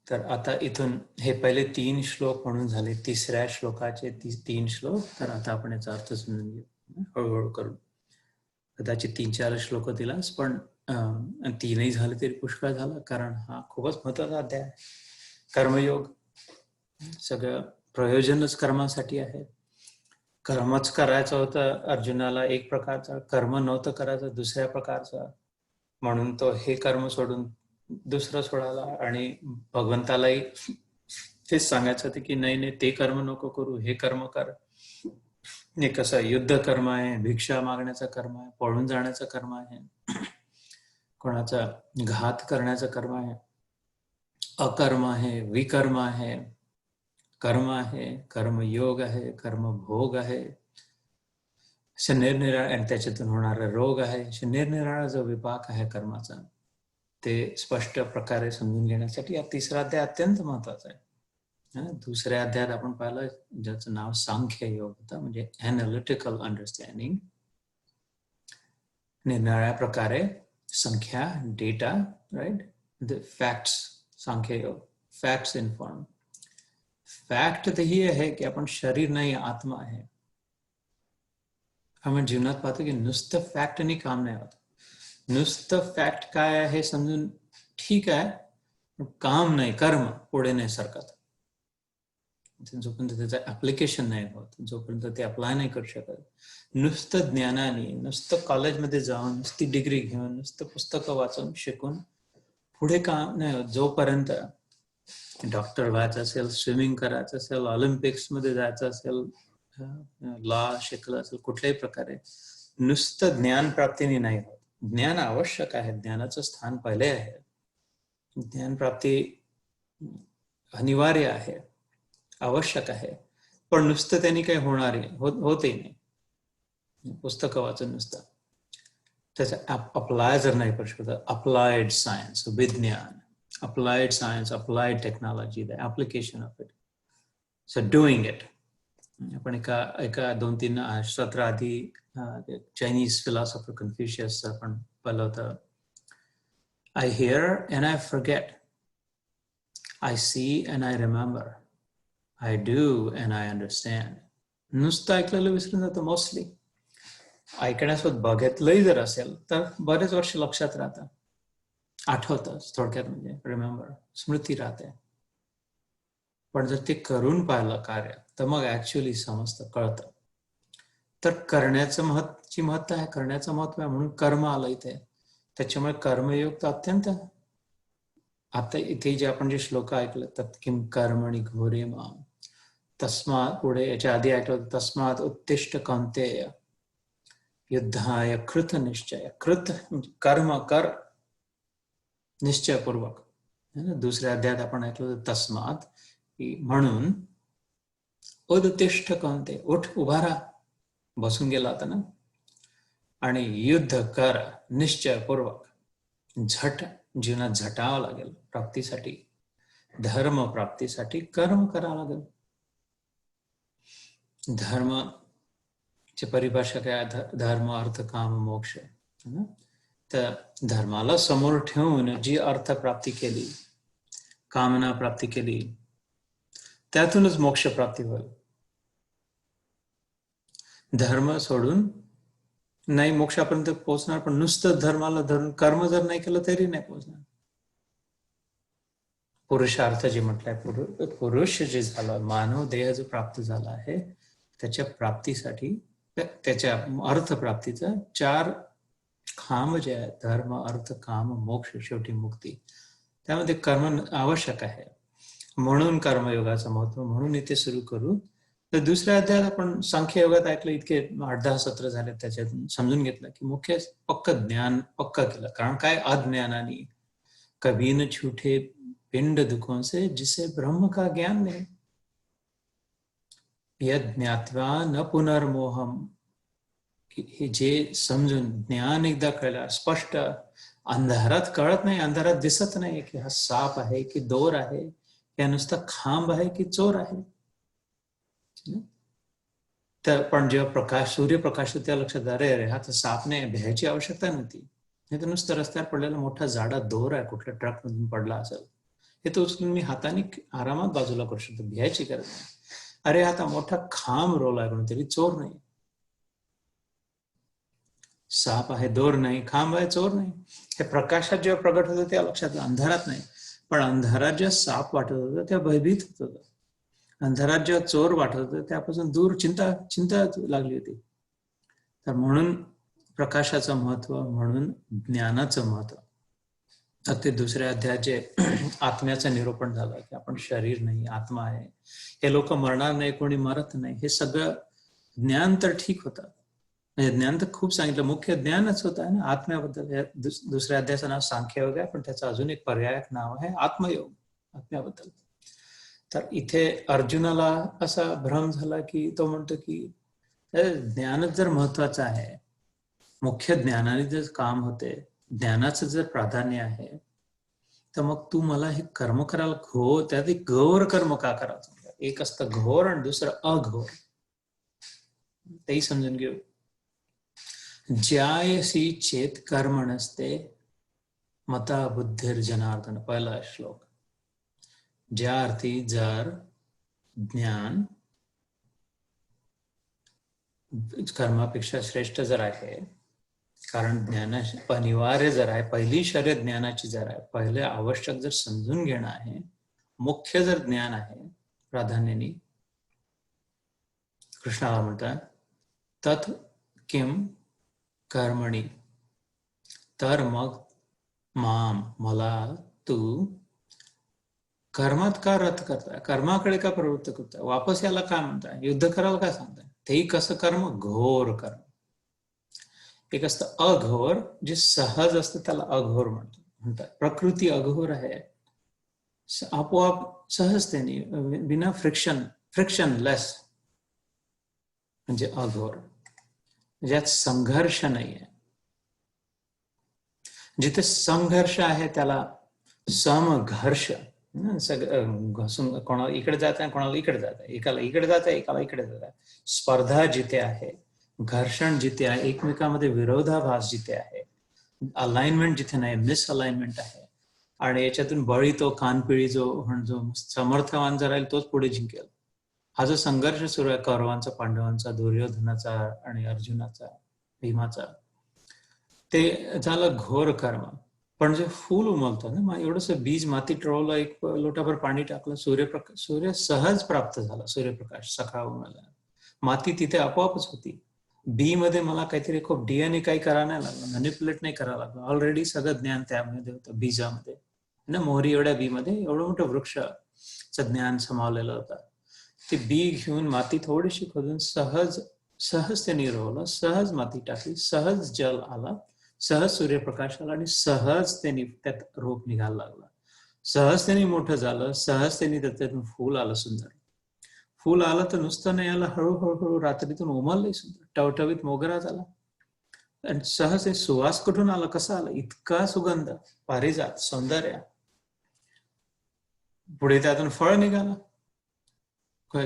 तर आता इथून हे पहिले 3 श्लोक म्हणून झाले. तिसऱ्या श्लोकाचे 3 श्लोक. तर आता आपण याचा अर्थ समजून घेऊ हळूहळू करून. कदाचित 3-4 श्लोक दिलास, पण 3ही झाले तरी पुष्कळ झालं, कारण हा खूपच महत्वाचा अध्याय आहे. कर्मयोग सगळं प्रयोजनच कर्मासाठी आहे. कर्मच करायचं होतं अर्जुनाला एक प्रकारचा, कर्म नव्हतं करायचं दुसऱ्या प्रकारचा, म्हणून तो हे कर्म सोडून दुसरं सोडायला. आणि भगवंतालाही तेच सांगायचं होतं की नाही ते कर्म नको करू, हे कर्म कर. हे कसं युद्ध कर्म आहे, भिक्षा मागण्याचं कर्म आहे, पळून जाण्याचं कर्म आहे, कोणाचा घात करण्याचं कर्म आहे, अकर्म आहे, विकर्म आहे, कर्म आहे, कर्मयोग आहे, कर्मभोग आहे, निरनिराळ्या आणि त्याच्यातून होणारा रोग आहे. निरनिराळा जो विपाक आहे कर्माचा ते स्पष्ट प्रकारे समजून घेण्यासाठी हा तिसरा अध्याय अत्यंत महत्वाचा आहे. दुसऱ्या अध्यायात आपण पाहिलं ज्याचं नाव सांख्य योग होतं, म्हणजे एनालिटिकल अंडरस्टँडिंग. निरनिराळ्या प्रकारे संख्या, डेटा, राईट, द फॅक्ट्स. सांख्य योग, फॅक्ट्स इन्फॉर्म. फॅक्ट तर ही आहे की आपण शरीर नाही, आत्मा आहे. आपण जीवनात पाहतो की नुसतं फॅक्टनी काम नाही होत. नुसतं फॅक्ट काय आहे हे समजून ठीक आहे, काम नाही, कर्म पुढे नाही सरकत. जोपर्यंत त्याचं ऍप्लिकेशन नाही होत, जोपर्यंत ते अप्लाय नाही करू शकत. नुसतं ज्ञानाने, नुसतं कॉलेजमध्ये जाऊन, नुसती डिग्री घेऊन, नुसतं पुस्तकं वाचून शिकून पुढे काम नाही होत. जोपर्यंत डॉक्टर व्हायचं असेल, स्विमिंग करायचं असेल, ऑलिम्पिक्स मध्ये जायचं असेल, लॉ शिकलं असेल, कुठल्याही प्रकारे नुसतं ज्ञान प्राप्तीने नाही होत. ज्ञान आवश्यक आहे, ज्ञानाचं स्थान पहिले आहे, ज्ञान प्राप्ती अनिवार्य आहे, आवश्यक आहे, पण नुसतं त्यांनी काही होणार होते नाही. पुस्तकं वाचून नुसतं त्याचा अप्लाय जर नाही करू शकत, अप्लाइड सायन्स, विज्ञान, applied science, applied technology, the application of it. So doing it. आपण एका 2-3 सत्र आधी चायनीज फिलॉसॉफर कन्फ्युशियस आपण पाहिलं होतं. I hear and I forget. I see and I remember. I do and I understand. नुसतं ऐकलेलं विसरून जातं मोस्टली. ऐकण्यासोबत बघितलंही जर असेल तर बरेच वर्ष लक्षात राहतं, आठवतं, थोडक्यात म्हणजे रिमेंबर, स्मृती राहते. पण जर ते करून पाहिलं कार्य तर मग ऍक्च्युअली समजतं, कळतं. तर करण्याचं महत्व आहे, करण्याचं महत्व आहे, म्हणून कर्म आलं इथे. त्याच्यामुळे कर्मयोग तर अत्यंत. आता इथे जे आपण जे श्लोक ऐकलं, तत्किं कर्मणि घोरे माम, तस्मात, पुढे याच्या आधी ऐकलं, तस्मात उत्तिष्ठ कौंतेय युद्धाय कृत निश्चय. कृत कर्म कर निश्चयपूर्वक. दुसऱ्या अध्यायात आपण ऐकलं तस्मात, म्हणून उत्तिष्ठ कौंतेय, उठ, उभा राहा, बसून गेला होता ना, आणि युद्ध कर निश्चयपूर्वक. झट, जीवनात झटावं लागेल प्राप्तीसाठी, धर्म प्राप्तीसाठी कर्म करावं लागेल. धर्म ची परिभाषा काय? धर्म, अर्थ, काम, मोक्ष. तर धर्माला समोर ठेवून जी अर्थ प्राप्ती केली, कामना प्राप्ती केली, त्यातूनच मोक्ष प्राप्ती होईल. धर्म सोडून नाही मोक्षापर्यंत पोहोचणार, पण नुसतं धर्माला धरून कर्म जर नाही केलं तरी नाही पोहोचणार. पुरुषार्थ जे म्हटलंय, पुरुष जे झालं, मानव देह जो प्राप्त झाला आहे, त्याच्या प्राप्तीसाठी, त्याच्या अर्थ प्राप्तीचा 4 खांब जे आहे, धर्म, अर्थ, काम, मोक्ष, शेवटी मुक्ती, त्यामध्ये कर्म आवश्यक आहे. म्हणून कर्मयोगाचं महत्व, म्हणून इथे सुरू करू. तर दुसऱ्या अध्यायात आपण सांख्ययोगात ऐकलं, इतके 8-10 सत्र झाले, त्याच्यात समजून घेतलं की मुख्य पक्क ज्ञान पक्क केलं. कारण काय? अज्ञानाने कभी न छूटे पिंड दुखों से जिसे ब्रह्म का ज्ञान नहीं, यद ज्ञात्वा न पुनर्मोहम. हे जे समजून ज्ञान एकदा कळलं, स्पष्ट, अंधारात कळत नाही, अंधारात दिसत नाही की हा साप आहे की दोर आहे, या नुसता खांब आहे की चोर आहे. तर पण जेव्हा प्रकाश, सूर्यप्रकाश, त्या लक्षात, अरे हा तर साप नाही, भ्यायची आवश्यकता नव्हती. नाही तर नुसतं रस्त्यावर पडलेला मोठा जाडा दोर आहे, कुठल्या ट्रक मधून पडला असेल, हे तो उचलून मी हाताने आरामात बाजूला करू शकतो, भ्यायची गरज नाही. अरे आता मोठा खांब रोवलाय कोणीतरी, चोर नाही. साप आहे, दोर नाही. खांब आहे, चोर नाही. हे प्रकाशात जेव्हा प्रगट होतं त्या लक्षात, अंधारात नाही. पण अंधारात जेव्हा साप वाटत होतं तेव्हा भयभीत होत होतं. अंधारात जेव्हा चोर वाटत होतं त्यापासून दूर चिंता लागली होती. तर म्हणून प्रकाशाचं महत्व, म्हणून ज्ञानाचं महत्व. अगदी दुसऱ्या अध्यायात जे आत्म्याचं निरूपण झालं की आपण शरीर नाही, आत्मा आहे, हे लोक मरणार नाही, कोणी मरत नाही, हे सगळं ज्ञान तर ठीक होतं. म्हणजे ज्ञान तर खूप सांगितलं, मुख्य ज्ञानच होत आहे ना आत्म्याबद्दल. दुसऱ्या अध्यायाचं नाव सांख्ययोग आहे, पण त्याचं अजून एक पर्यायक नाव आहे आत्मयोग, आत्म्याबद्दल. तर इथे अर्जुनाला असा भ्रम झाला की तो म्हणतो की ज्ञानच जर महत्वाचं आहे, मुख्य ज्ञानाने जर काम होते, ज्ञानाचं जर प्राधान्य आहे, तर मग तू मला हे कर्म करायला त्यात एक घोर कर्म का करायचं? एक असतं घोर आणि दुसरं अघोर, तेही समजून घेऊ. ज्यायसी चेत कर्म नसते मता बुद्धिर जनार्दन, पहिला श्लोक. ज्या अर्थी जर ज्ञान कर्मापेक्षा श्रेष्ठ जर आहे, कारण ज्ञान अनिवार्य जर आहे, पहिली शर्यत ज्ञानाची जर आहे, पहिले आवश्यक जर समजून घेणं आहे, मुख्य जर ज्ञान आहे प्राधान्याने, कृष्णाला म्हणतात तत् किम कर्मणी, तर मग मला तू कर्मात का रत करताय, कर्माकडे का प्रवृत्त करताय, वापस याला काय म्हणताय, युद्ध करायला काय सांगताय? तेही कसं कर्म? घोर कर्म. एक असतं अघोर, जे सहज असतं त्याला अघोर म्हणतात. प्रकृती अघोर आहे, आपोआप सहजतेने, बिना फ्रिक्शनलेस, म्हणजे अघोर. ज्यात संघर्ष नाहीये. जिथे संघर्ष आहे त्याला समघर्ष. घसून कोणाला इकडे जात आहे, कोणाला इकडे जात आहे, एकाला इकडे जात आहे, एकाला इकडे जात आहे. स्पर्धा जिथे आहे, घर्षण जिथे आहे, एकमेकांमध्ये विरोधाभास जिथे आहे, अलाइनमेंट जिथे नाही, मिसअलाइनमेंट आहे, आणि याच्यातून बळी तो कानपिळी, जो समर्थवान जर राहील तोच पुढे जिंकेल. हा जो संघर्ष सुरू आहे कौरवांचा, पांडवांचा, दुर्योधनाचा आणि अर्जुनाचा, भीमाचा, ते झालं घोर कर्म. पण जे फूल उमलतं ना, एवढंस बीज मातीत रोवलं, एक लोटाभर पाणी टाकलं, सूर्य सहज प्राप्त झाला, सूर्यप्रकाश सकाळ उमलला, माती तिथे आपोआपच होती. बी मध्ये मला काहीतरी खूप डीएनए काही करायला नाही लागलं, मॅनिप्युलेट नाही करायला लागलं, ऑलरेडी सगळं ज्ञान त्यामध्ये होतं बीजामध्ये ना. मोहरी एवढ्या बी मध्ये एवढं मोठं वृक्षचं ज्ञान समावलेलं होतं. ते बी घेऊन माती थोडीशी खोदून सहज ते निरवलं, सहज माती टाकली, सहज जल आला, सहज सूर्यप्रकाश आला, आणि सहज त्यांनी त्यात रोप निघायला लागला, सहज त्यांनी मोठं झालं, सहज त्यांनी त्याच्यातून फूल आलं, सुंदर फूल आलं. तर नुसतं नाही आलं, हळूहळू रात्रीतून उमललंय सुंदर, टवटवीत मोगरा झाला. आणि सहज हे सुवास कुठून आला, कसा आला, इतका सुगंध, पारिजात, सौंदर्य. पुढे त्यातून फळ निघालं,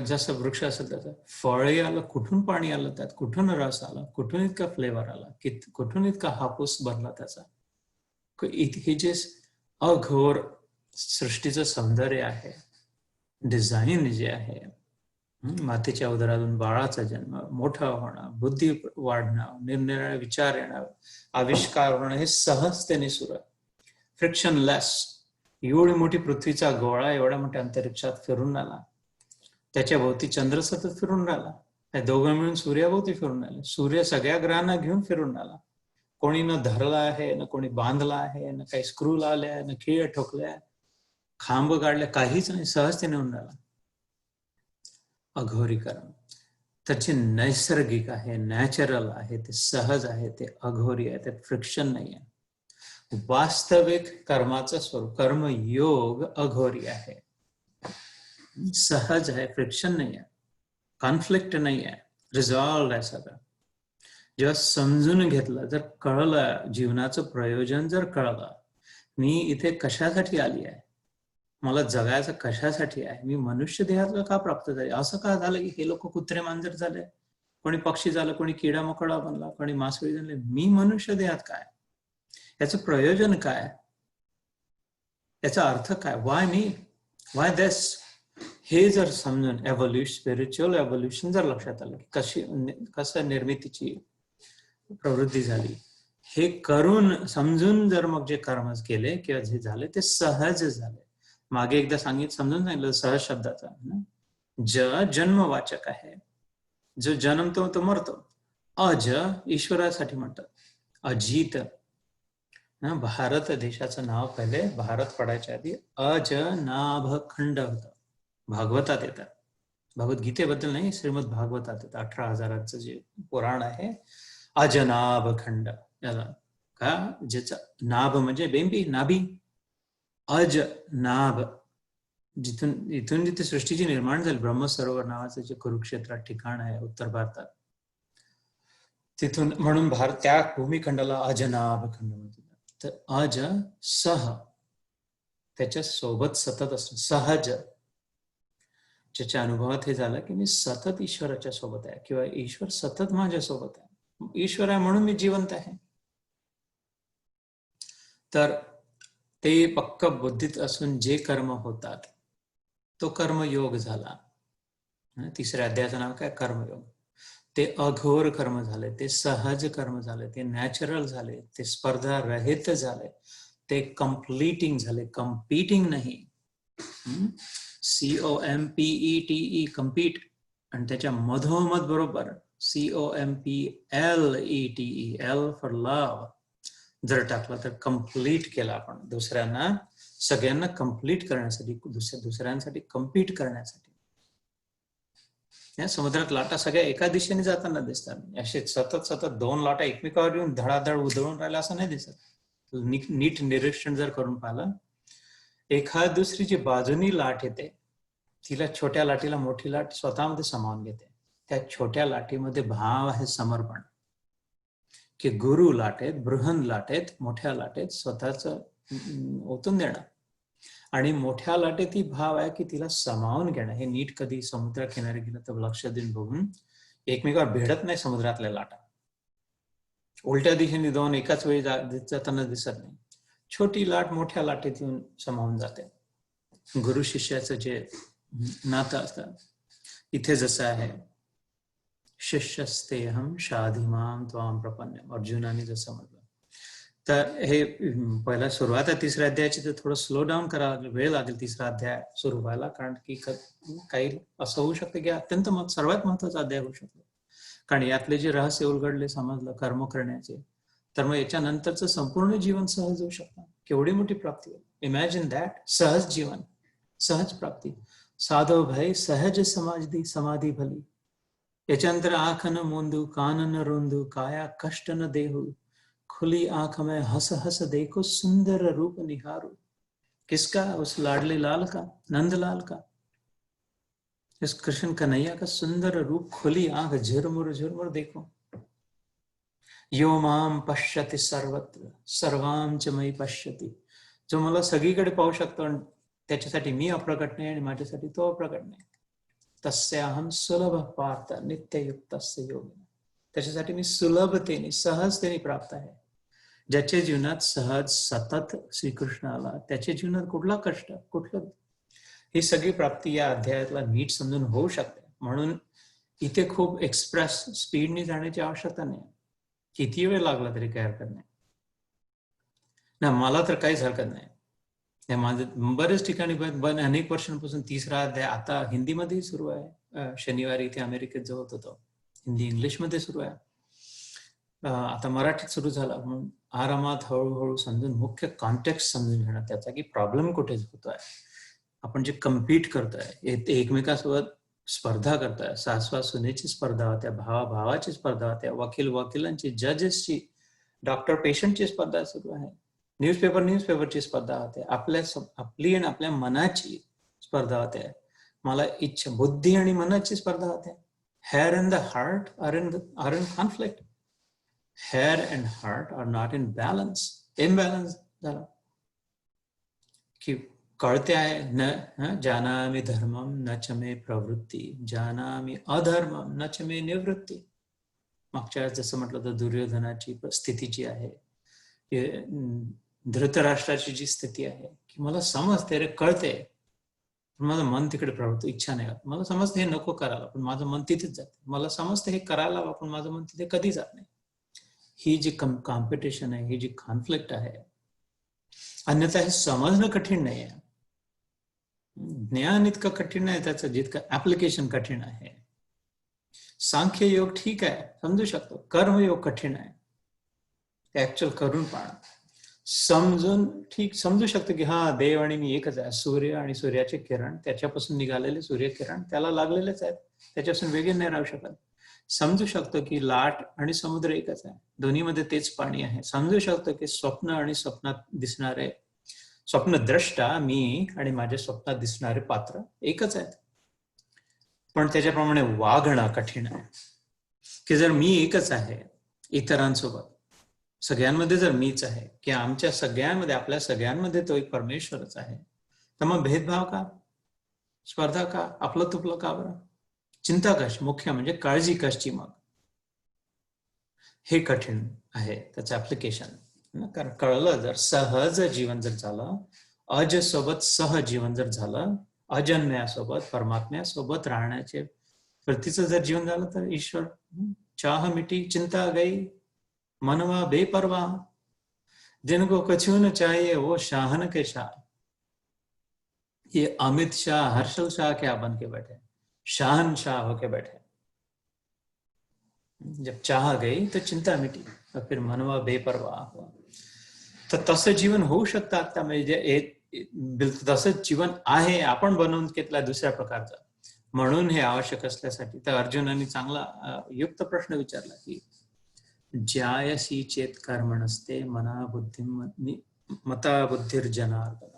जसं वृक्ष असेल त्याचं फळही आलं, कुठून पाणी आलं त्यात, कुठून रस आला, कुठून इतका फ्लेवर आला, कुठून इतका हापूस बनला त्याचा. हे जे अघोर सृष्टीचं सौंदर्य आहे, डिझाईन जे आहे, मातेच्या उदरातून बाळाचा जन्म, मोठा होणं, बुद्धी वाढणं, निरनिराळे विचार येणं, आविष्कार होणं, हे सहजतेने सुरू आहे, फ्रिक्शनलेस. एवढी मोठी पृथ्वीचा गोळा एवढ्या मोठ्या अंतरिक्षात फिरून आला, त्याच्या भोवती चंद्र सतत फिरून राहिला, हे दोघं मिळून सूर्याभोवती फिरून राहिले, सूर्य सगळ्या ग्रहांना घेऊन फिरून राहिला. कोणी न धरला आहे, न कोणी बांधला आहे, न काही स्क्रू लावले आहे, न खिळे ठोकले, खांब काढले, काहीच नाही, सहजतेने होऊन राहिला. अघोरीकरण त्याचे नैसर्गिक आहे, नॅचरल आहे, ते सहज आहे, ते अघोरी आहे, त्यात फ्रिक्शन नाही आहे. वास्तविक कर्माचं स्वरूप कर्मयोग अघोरी आहे, सहज आहे, फ्रिक्शन नाही आहे, कॉन्फ्लिक्ट नाही आहे, रिझॉल्व आहे सगळं. जेव्हा समजून घेतलं, जर कळलं, जीवनाचं प्रयोजन जर कळलं, मी इथे कशासाठी आली आहे, मला जगायचं कशासाठी आहे, मी मनुष्य देहाला का प्राप्त झाले, असं का झालं की हे लोक कुत्रे मांजर झाले, कोणी पक्षी झालं, कोणी किडा मकोडा बनला, कोणी मासळी झाले, मी मनुष्य देहात काय, याचं प्रयोजन काय, याचा अर्थ काय, वाय मी, वाय दिस, हे जर समजून स्पिरिच्युअल एव्होल्युशन जर लक्षात आलं की कसं निर्मितीची प्रवृत्ती झाली, हे करून समजून जर मग जे कर्म केले किंवा जे झाले ते सहज झाले. मागे एकदा समजून सांगितलं सहज शब्दाचा, जन्मवाचक आहे. जो जन्मतो तो मरतो. अज ईश्वरासाठी म्हणतात. अजित, भारत देशाचं नाव पहिले भारत पडायच्या आधी अजनाभखंड होतं. भागवतात येतात, भगवद्गीतेबद्दल नाही, श्रीमद भागवतात येतात. 18,000चं जे पुराण आहे, अजनाभखंड, याला का, ज्याचा नाभ म्हणजे बेंबी, नाभी, अज नाभ, इथून जिथे सृष्टीची निर्माण झाली, ब्रह्मसरोवर नावाचं जे कुरुक्षेत्रात ठिकाण आहे उत्तर भारतात, तिथून म्हणून भारत त्या भूमिखंडाला अजनाभखंड म्हणतात. तर अज सह, त्याच्या सोबत सतत असणं, सहज, ज्याच्या अनुभवात हे झालं की मी सतत ईश्वराच्या सोबत आहे किंवा ईश्वर सतत माझ्या सोबत आहे, ईश्वर आहे म्हणून मी जिवंत आहे. तर ते पक्क बुद्धीत असून जे कर्म होतात तो कर्मयोग झाला. 3ऱ्या अध्यायाचं नाव काय, कर्मयोग. ते अघोर कर्म झाले, ते सहज कर्म झाले, ते नॅचरल झाले, ते स्पर्धा रहित झाले, ते कम्प्लीटिंग झाले, कम्पीटिंग नाही. COMPETE, कम्पीट, आणि त्याच्या मधोमध बरोबर COMPLETE, L फॉर लव्ह जर टाकला तर कम्प्लीट केला आपण, दुसऱ्यांना, सगळ्यांना कम्प्लीट करण्यासाठी, दुसऱ्यांसाठी कम्पीट करण्यासाठी. या समुद्रात लाटा सगळ्या एका दिशेने जाताना दिसतात, असे सतत 2 लाटा एकमेकावर येऊन धडाधड उधळून राहिला असं नाही दिसत. नीट निरीक्षण जर करून पाहिलं, एखाद दुसरी जी बाजूनी लाट येते तिला, छोट्या लाटीला मोठी लाट स्वतःमध्ये सामावून घेते. त्या छोट्या लाटीमध्ये भाव आहे समर्पण, की गुरु लाटेत, बृहन लाटेत, मोठ्या लाटेत स्वतःच ओतून देणं, आणि मोठ्या लाटेत ही भाव आहे की तिला समावून घेणं. हे नीट कधी समुद्र किनारी गेलं तर लक्ष देऊन बघून, एकमेकावर भिडत नाही समुद्रातल्या लाटा, उलट्या दिशेने 2 एकाच वेळी जाताना दिसत नाही. छोटी लाट मोठ्या लाटेत येऊन समावून जाते. गुरु शिष्याचं जे नातं असतं, इथे जसं आहे, शिष्यस्तेहम शाधिमाम त्वाम प्रपन्नम, अर्जुनाने जसं म्हटलं. तर हे पहिला सुरुवात आहे 3ऱ्या अध्यायाची, तर थोडं स्लो डाऊन करावं लागेल, वेळ लागेल 3रा अध्याय सुरू व्हायला, कारण की काही असं होऊ शकतं की अत्यंत सर्वात महत्वाचा अध्याय होऊ शकतो, कारण यातले जे रहस्य उलगडले, समजलं कर्म करण्याचे, तर मग याच्यानंतरचं संपूर्ण जीवन सहज होऊ शकतं. केवढी मोठी प्राप्ती होईल, इमॅजिन दॅट. सहज जीवन, सहज प्राप्ती, साधो भय सहज समाधी भली, याच्यानंतर आँख न मोंदू, कान न रोंदू, काया कष्ट न देहू, खुली आंख में हंस हंस देखो, सुंदर रूप निहारो. किसका, उस लाडले लाल का, नंदलाल का, इस कृष्ण कन्हैया का सुंदर रूप, खुली आंख, झुरमुर झुरमुर देखो. यो माम पश्यति सर्वत्र सर्वाम च मयि पश्यति, जो मला सगळीकडे पाहू शकतो, आणि त्याच्यासाठी मी अप्रकट नाही आणि माझ्यासाठी तो अप्रकट नाही. तस्याहम सुलभ पार्थ नित्ययुक्तस्य योगिना, त्याच्यासाठी मी सुलभतेने, सहजतेने प्राप्त आहे. ज्याच्या जीवनात सहज सतत श्रीकृष्ण आला, त्याच्या जीवनात कुठला कष्ट, कुठलं, ही सगळी प्राप्ती या अध्यायातला नीट समजून होऊ शकते. म्हणून इथे खूप एक्सप्रेस स्पीडने जाण्याची आवश्यकता नाही, किती वेळ लागला तरी काही हरकत नाही ना. मला तर काहीच हरकत नाही. माझं बरेच ठिकाणी अनेक वर्षांपासून 3रा अध्याय आता हिंदीमध्ये सुरू आहे. शनिवारी इथे अमेरिकेत जो होतो हिंदी इंग्लिशमध्ये सुरू आहे, आता मराठीत सुरू झाला. म्हणून आरामात हळूहळू समजून, मुख्य कॉन्टेक्स्ट समजून घेणं त्याचा, की प्रॉब्लेम कुठे होतोय, आपण जे कम्पीट करतोय, एकमेकांसोबत स्पर्धा करतोय, सासवा सुनेची स्पर्धा होत्या, भावाची स्पर्धा होत्या, वकिलांची, जजेसची, डॉक्टर पेशंटची स्पर्धा सुरू आहे, न्यूजपेपरची स्पर्धा होते, आपली आणि आपल्या मनाची स्पर्धा होते, मला इच्छा, बुद्धी आणि मनाची स्पर्धा होते. Head and the heart are in conflict. Head and heart are not in balance, imbalance झाला की कळते आहे, न जानामि धर्मम न च मे प्रवृत्ती, जानामि अधर्मम न च मे निवृत्ती. मागच्या जसं म्हटलं तर दुर्योधनाची स्थिती जी आहे, धृतराष्ट्राची जी स्थिती आहे, की मला समजते रे, कळते, पण माझं मन तिकडे प्रवृत्त, इच्छा नाही होत. मला समजते हे नको करायला, पण माझं मन तिथेच जाते. मला समजते हे करायला हवं, पण माझं मन तिथे कधी जात नाही. ही जी कॉम्पिटिशन आहे, ही जी कॉन्फ्लिक्ट आहे, अन्यथा हे समजणं कठीण नाही आहे. ज्ञान इतकं कठीण नाही त्याचं जितकं ऍप्लिकेशन कठीण आहे. सांख्य योग ठीक आहे, समजू शकतो. कर्मयोग कठीण आहे, ते ऍक्च्युअल करून पाहणं. समजून ठीक समजू शकतो की हा, देव आणि मी एकच आहे. सूर्य आणि सूर्याचे किरण, त्याच्यापासून निघालेले सूर्यकिरण त्याला लागलेलेच आहेत, त्याच्यापासून वेगळे नाही राहू शकत. समजू शकतो की लाट आणि समुद्र एकच आहे, दोन्हीमध्ये तेच पाणी आहे. समजू शकतो की स्वप्न आणि स्वप्नात दिसणारे स्वप्नद्रष्टा मी आणि माझ्या स्वप्नात दिसणारे पात्र एकच आहेत. पण त्याच्याप्रमाणे वागणं कठीण आहे. की जर मी एकच आहे इतरांसोबत, सगळ्यांमध्ये जर मीच आहे, की आमच्या सगळ्यांमध्ये, आपल्या सगळ्यांमध्ये तो एक परमेश्वरच आहे, तर मग भेदभाव का, स्पर्धा का, आपलं तुपलं का बरं, चिंता कशी, मुख्य म्हणजे काळजी कशी, मग हे कठीण आहे त्याचं ऍप्लिकेशन. कारण कळलं, जर सहज जीवन जर झालं, अज सोबत सहजीवन जर झालं, अजन्म्यासोबत परमात्म्यासोबत राहण्याचे वृत्तीचं जर जीवन झालं, तर ईश्वर चाह मिटी चिंता गई, मनवा बेपरवाह, जिनको कछु न चाहिए वो शाहन के शाह. ये अमित शाह, हर्षल शाह क्या बन के बैठे, शाहनशाह होके बैठे. जब चाह गई तो चिंता मिटी, और फिर मनवा बेपरवाह हुआ. तर तसं जीवन होऊ शकतं आता, म्हणजे तसंच जीवन आहे, आपण बनवून घेतला दुसऱ्या प्रकारचा. म्हणून हे आवश्यक असल्यासाठी तर अर्जुनाने चांगला युक्त प्रश्न विचारला की ज्यायसी चेत कर्मणस्ते मना बुद्धी मता बुद्धिर जनार्दन.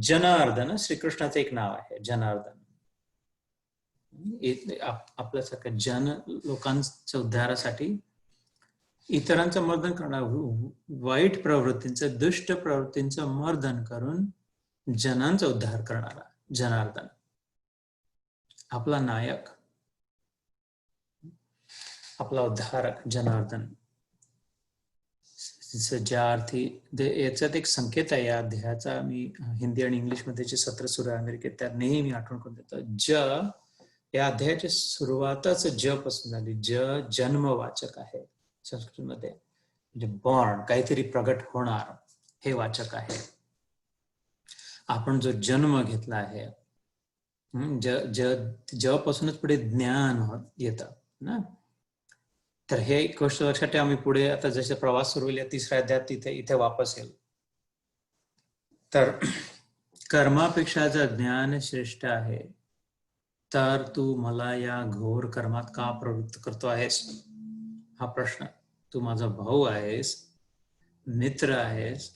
जनार्दन श्रीकृष्णाचं एक नाव आहे, जनार्दन. आपल्यासारख्या जन लोकांच्या उद्धारासाठी इतरांचं मर्दन करणं, वाईट प्रवृत्तींचं, दुष्ट प्रवृत्तींचं मर्दन करून जनांचा उद्धार करणारा जनार्दन, आपला नायक, आपला उद्धारक जनार्दन. ज्या अर्थी याच्यात एक संकेत आहे या अध्यायाचा, मी हिंदी आणि इंग्लिश मध्ये जे सत्र सुरू आहे अमेरिकेत, त्या नेहमी आठवण करून देतो. ज या अध्यायाची सुरुवातच ज पासून झाली. ज जन्मवाचक आहे संस्कृतमध्ये, म्हणजे बॉर्न, काहीतरी प्रगट होणार, हे वाचक आहे. आपण जो जन्म घेतला आहे, ज पासूनच पुढे ज्ञान येतं ना. तर हे एक गोष्ट लक्षात ठेवा. आम्ही पुढे आता जसे प्रवास सुरू होईल, तिसऱ्या अध्यायात इथे वापस येईल. तर कर्मापेक्षा जर ज्ञान श्रेष्ठ आहे, तर तू मला या घोर कर्मात का प्रवृत्त करतो आहेस, हा प्रश्न. तू माझा भाऊ आहेस, मित्र आहेस,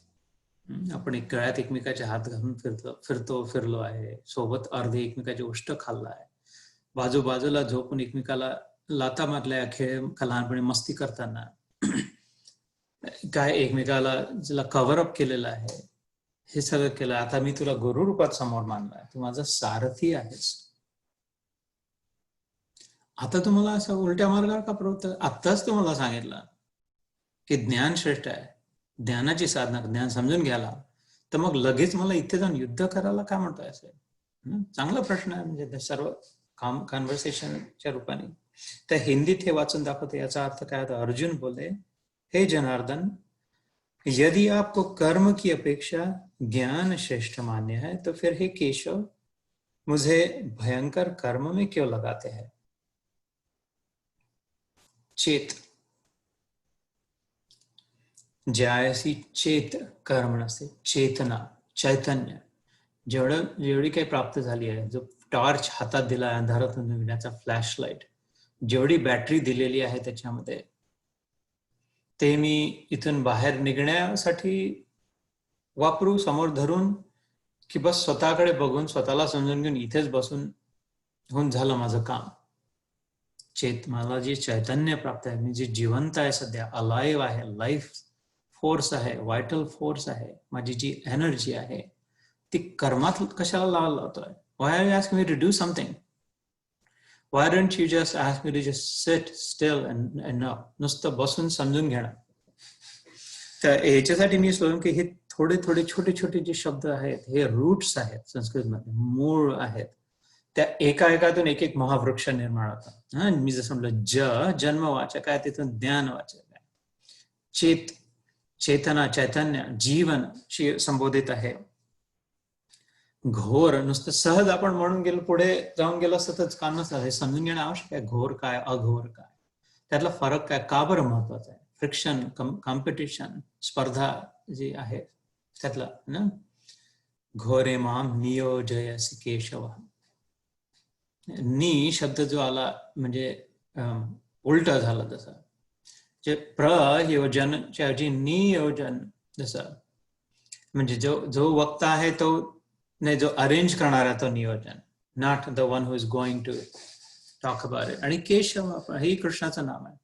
आपण एक गळ्यात एकमेकाच्या हात घालून फिरलो आहे, सोबत अर्धे एकमेकाची उष्ट खाल्ला आहे, बाजूबाजूला झोपून एकमेकाला लाता मारल्या, खेळ लहानपणी मस्ती करताना, काय एकमेकाला ज्याला कव्हर अप केलेलं आहे, हे सगळं केलं. आता मी तुला गुरु रूपात समोर मानलाय, तू माझा सारथी आहेस. आता तुम्हाला असं उलट्या मार्गावर का प्रवृत्त? आत्ताच तुम्हाला सांगितलं की ज्ञान श्रेष्ठ आहे, ज्ञानाची साधना, ज्ञान समजून घ्यायला, तर मग लगेच मला इथे जाऊन युद्ध करायला का म्हणतोय असेल? चांगला प्रश्न आहे, म्हणजे सर्व कॉन्व्हर्सेशनच्या रूपाने. तर हिंदीत हे वाचून दाखवते. याचा अर्थ काय होता? अर्जुन बोले, हे जनार्दन, यदि आपको कर्म की अपेक्षा ज्ञान श्रेष्ठ मान्य है, तो फिर हे केशव, मुझे भयंकर कर्म में क्यों लगाते हैं? चेत, ज्यायसी चेत कर्म नसते, चेतना, चैतन्य, जेवढी काही प्राप्त झाली आहे, जो टॉर्च हातात दिला आहे अंधारातून निघण्याचा, फ्लॅश लाईट, जेवढी बॅटरी दिलेली आहे त्याच्यामध्ये, ते मी इथून बाहेर निघण्यासाठी वापरू, समोर धरून, की बस स्वतःकडे बघून स्वतःला समजून घेऊन इथेच बसून होऊन झालं माझं काम? मला जे चैतन्य प्राप्त आहे, मी जे जिवंत आहे सध्या, अलाइव्ह आहे, लाईफ फोर्स आहे, व्हायटल फोर्स आहे, माझी जी एनर्जी आहे, ती कर्मात कशाला लावतोय? Why are you asking me to do something? Why don't you just ask me to just sit still and know? नुसतं बसून समजून घेणं. तर याच्यासाठी मी सोडून की हे थोडे थोडे छोटे छोटे जे शब्द आहेत हे रूट्स आहेत संस्कृतमध्ये, मूळ आहेत. त्या एका एकातून एक एक महावृक्ष निर्माण होता. मी जसं म्हटलं जन्मवाचक आहे, तिथून ज्ञानवाचक आहे. चेतना, चैतन्य, जीवन संबोधित आहे. घोर नुसतं सहज आपण म्हणून गेलो, पुढे जाऊन गेलो असतच काम नसतं. हे समजून घेणं आवश्यक आहे. घोर काय, अघोर काय, त्यातला फरक काय, का बरं महत्वाचा आहे. फ्रिक्शन, कॉम्पिटिशन, स्पर्धा जी आहे त्यातला ना. घोरे माम नियोजयसि केशव. नी शब्द जो आला म्हणजे उलट झालं तसं. जे प्रयोजनच्या ऐवजी नियोजन, जसं म्हणजे जो वक्ता आहे तो नाही, जो अरेंज करणारा तो नियोजन, not the one who is going to talk about it. आणि केशव हे कृष्णाचं नाव आहे.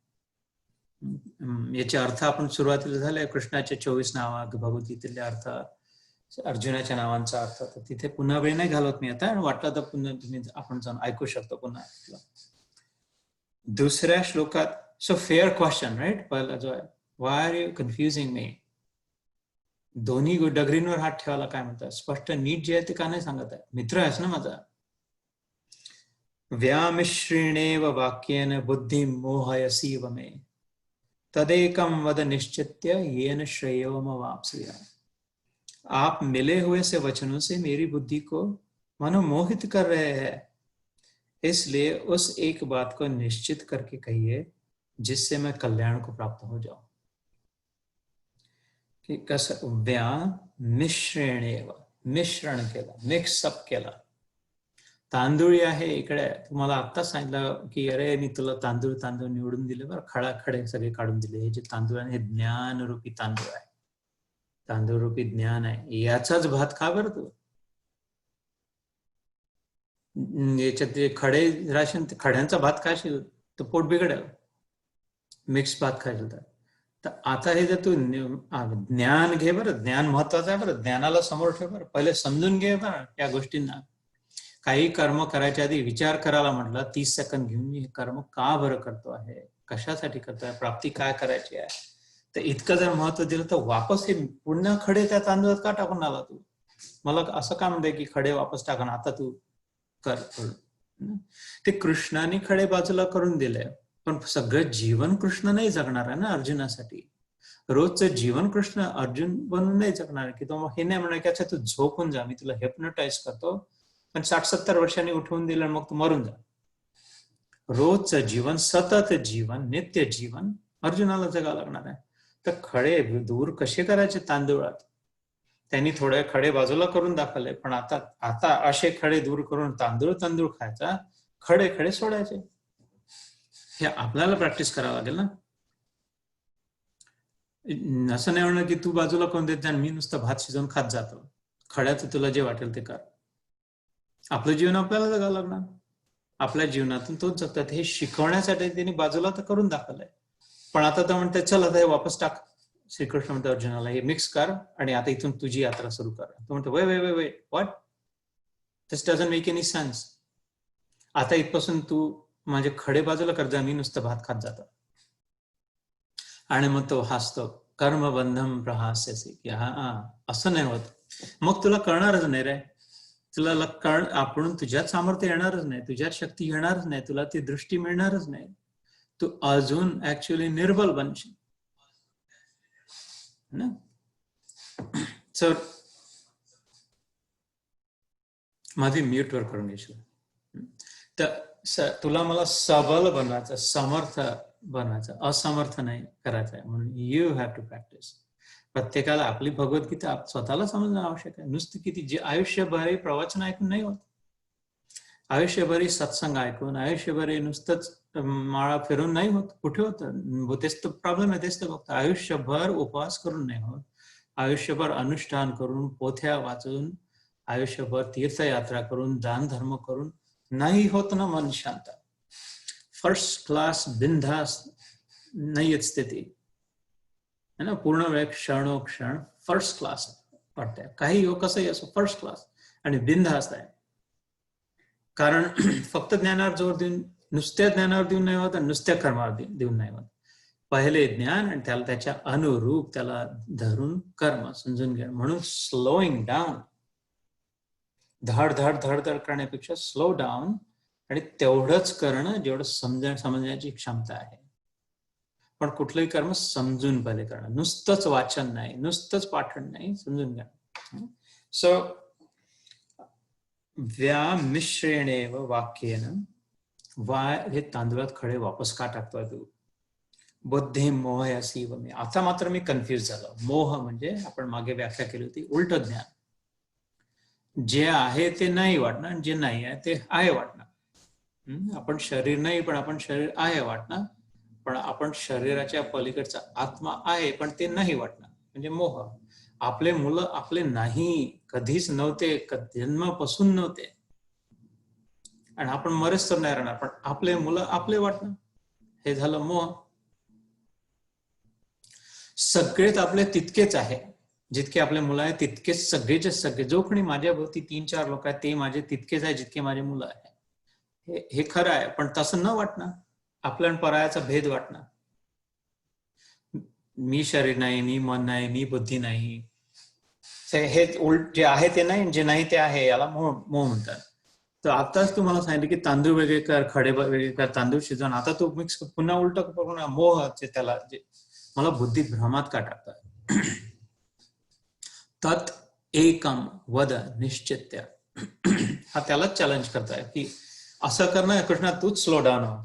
याचे अर्थ आपण सुरुवातीला झाले, कृष्णाचे 24 नाव, भगवद्गीतेतले अर्थ, अर्जुनाच्या नावांचा अर्थ. तर तिथे पुन्हा वेळ नाही घालवत मी आता, वाटलं तर पुन्हा तुम्ही आपण जाऊन ऐकू शकतो पुन्हा. दुसऱ्या श्लोकात, सो फेअर क्वेश्चन राईट, पहिला जो आहे, व्हाय आर यू कन्फ्युजिंग मी. दोन्ही डगरींवर हात ठेवायला काय म्हणतात, स्पष्ट नीट जे आहे ते का नाही सांगत आहे. मित्र आहेस ना माझा. व्यामिश्रेणेव वाक्येन बुद्धिं मोहयसीव मे तदेकं वद निश्चित्य येन श्रेयोमवाप्स्यामि. आप मिले हुए से वचनों से मेरी बुद्धि को मनोमोहित कर रहे हैं, इसलिए उस एक बात को निश्चित करके कहिए जिससे मैं कल्याण को प्राप्त हो जाऊं. की कसं, व्यामिश्रेणेव, मिश्रण केलं, मिक्सअप केलं. तांदूळ आहे इकडे, तुम्हाला आत्ताच सांगितलं की अरे मी तुला तांदूळ निवडून दिले बरं, खडे सगळे काढून दिले. हे जे तांदूळ आहे हे ज्ञानरूपी तांदूळ आहे, तांदूळरूपी ज्ञान आहे. याचाच भात खा बरं तू. याच्यात जे खडे राशन, खड्यांचा भात खाशील तर पोट बिघडेल. मिक्स भात खाशील तर आता हे जर तू ज्ञान घे बरं, ज्ञान महत्वाचं आहे बरं, ज्ञानाला समोर ठेव बरं. पहिले समजून घे बरं या गोष्टींना. काही कर्म करायच्या आधी विचार करायला म्हटलं 30 सेकंद घेऊन, मी हे कर्म का बरं करतो आहे, कशासाठी करतोय, प्राप्ती काय करायची आहे. तर इतकं जर महत्व दिलं तर वापस हे पुन्हा खडे त्या तांदूळात का टाकून आला तू. मला असं का म्हणते की खडे वापस टाकून आता तू कर. ते कृष्णाने खडे बाजूला करून दिले, पण सगळं जीवन कृष्ण नाही जगणार आहे ना अर्जुनासाठी. रोजचं जीवन कृष्ण अर्जुन बनून नाही जगणार की तो हे नाही म्हणणार की अच्छा तू झोपून जा, मी तुला हेप्नोटाईज करतो, पण 60-70 वर्षांनी उठवून दिलं मग तू मरून जा. रोजचं जीवन, सतत जीवन, नित्य जीवन अर्जुनाला जगावं लागणार आहे. तर खडे दूर कसे करायचे तांदूळात, त्यांनी थोडे खडे बाजूला करून दाखवले, पण आता असे खडे दूर करून तांदूळ खायचा, खडे सोडायचे. हे आपल्याला प्रॅक्टिस करावं लागेल ना. असं नाही म्हणणं की तू बाजूला करून देत जा, मी नुसतं भात शिजवून खात जातो. खड्याचं तुला जे वाटेल ते कर. आपलं जीवन आपल्याला जगावं लागणार. आपल्या जीवनातून तोच जगतात. हे शिकवण्यासाठी त्यांनी बाजूला तर करून दाखवलंय, पण आता तर म्हणतात चल आता हे वापस टाक. श्रीकृष्ण म्हणतो अर्जुनाला हे मिक्स कर आणि आता इथून तुझी यात्रा सुरू कर. तो म्हणतो wait what, this doesn't make any sense. आता इथपासून तू माझे खडे बाजूला कर जा, मी नुसतं भात खात जातो. आणि मग तो हसतो, कर्मबंधम प्रहास्यसि, की हा असं नाही होत. मग तुला कळणारच नाही रे, तुला आपण तुझ्यात सामर्थ्य येणारच नाही, तुझ्यात शक्ती येणारच नाही, तुला ती दृष्टी मिळणारच नाही. तू अजून ऍक्च्युअली निर्बल बनशील ना. सर माझी म्यूट वर करून घेशील. तर तुला मला सबल बनवायचं, समर्थ बनवायचं, असमर्थ नाही करायचं आहे. म्हणून यू हॅव टू प्रॅक्टिस. प्रत्येकाला आपली भगवद्गीता स्वतःला समजणं आवश्यक आहे. नुसतं किती जे आयुष्यभर प्रवचन ऐकून नाही होत, आयुष्यभरी सत्संग ऐकून, आयुष्यभरी नुसतंच माळा फिरून नाही होत. कुठे होतं तेच तर प्रॉब्लेम आहे. तेच तर फक्त आयुष्यभर उपवास करून नाही होत, आयुष्यभर अनुष्ठान करून, पोथ्या वाचून, आयुष्यभर तीर्थयात्रा करून, दान धर्म करून नाही होत ना मन शांत. फर्स्ट क्लास बिनधास्त नाही स्थिती है ना. पूर्ण वेळ क्षणोक्षण फर्स्ट क्लास वाटतंय. काही हो कसंही असो फर्स्ट क्लास आणि बिनधास्त आहे. कारण फक्त ज्ञानावर जोर देऊन, नुसत्या ज्ञानावर देऊन नाही होत आणि नुसत्या कर्मावर देऊन नाही होत. पहिले ज्ञान आणि त्याला त्याच्या अनुरूप त्याला धरून कर्म समजून घ्या. म्हणून स्लोईंग डाऊन, धड धड धड धड करण्यापेक्षा स्लो डाऊन आणि तेवढंच करणं जेवढं समजण्याची क्षमता आहे. पण कुठलंही कर्म समजून पहिले करणं, नुसतंच वाचन नाही, नुसतंच पाठण नाही, समजून घ्या. सो व्यामिश्रेणेव वाक्येन, हे तांदूळात खडे वापस का टाकतोय तू? बुद्धी मोहयासी व मी. आता मात्र मी कन्फ्युज झालो. मोह म्हणजे आपण मागे व्याख्या केली होती उलट ज्ञान. जे आहे ते नाही वाटणार, जे नाही आहे ते आहे वाटणार. आपण शरीर नाही पण आपण शरीर आहे वाटणार, पण आपण शरीराच्या पलीकडचा आत्मा आहे पण ते नाही वाटणार, म्हणजे मोह. आपले मुलं आपले नाही, कधीच नव्हते, जन्मापासून नव्हते, आणि आपण मरेच तर नाही राहणार, पण आपले मुलं आपले वाटणार, हे झालं मोह. सगळेच आपले तितकेच आहे, जितके आपले मुलं आहेत तितकेच सगळेचे सगळे. जो कोणी माझ्या भोवती 3-4 लोक आहेत ते माझे तितकेच आहे जितके माझे मुलं आहे. हे खरं आहे, पण तसं न वाटणार, आपल्या परायाचा भेद वाटणार. मी शरीर नाही, मी मन नाही, मी बुद्धी नाही, हे उलट जे आहे ते नाही, जे नाही ते आहे, याला मोह म्हणतात. तर आताच तुम्हाला सांगितलं की तांदूळ वेगळे कर, खडे वेगळे कर, तांदूळ शिजवून, आता तो मिक्स पुन्हा उलट पुन्हा मोहचे त्याला जे मला बुद्धी भ्रमात का टाकतात. तत् एकम वद निश्चित्य, हा त्यालाच चॅलेंज करताय की असं करणं कृष्णा, तूच स्लो डाऊन हो,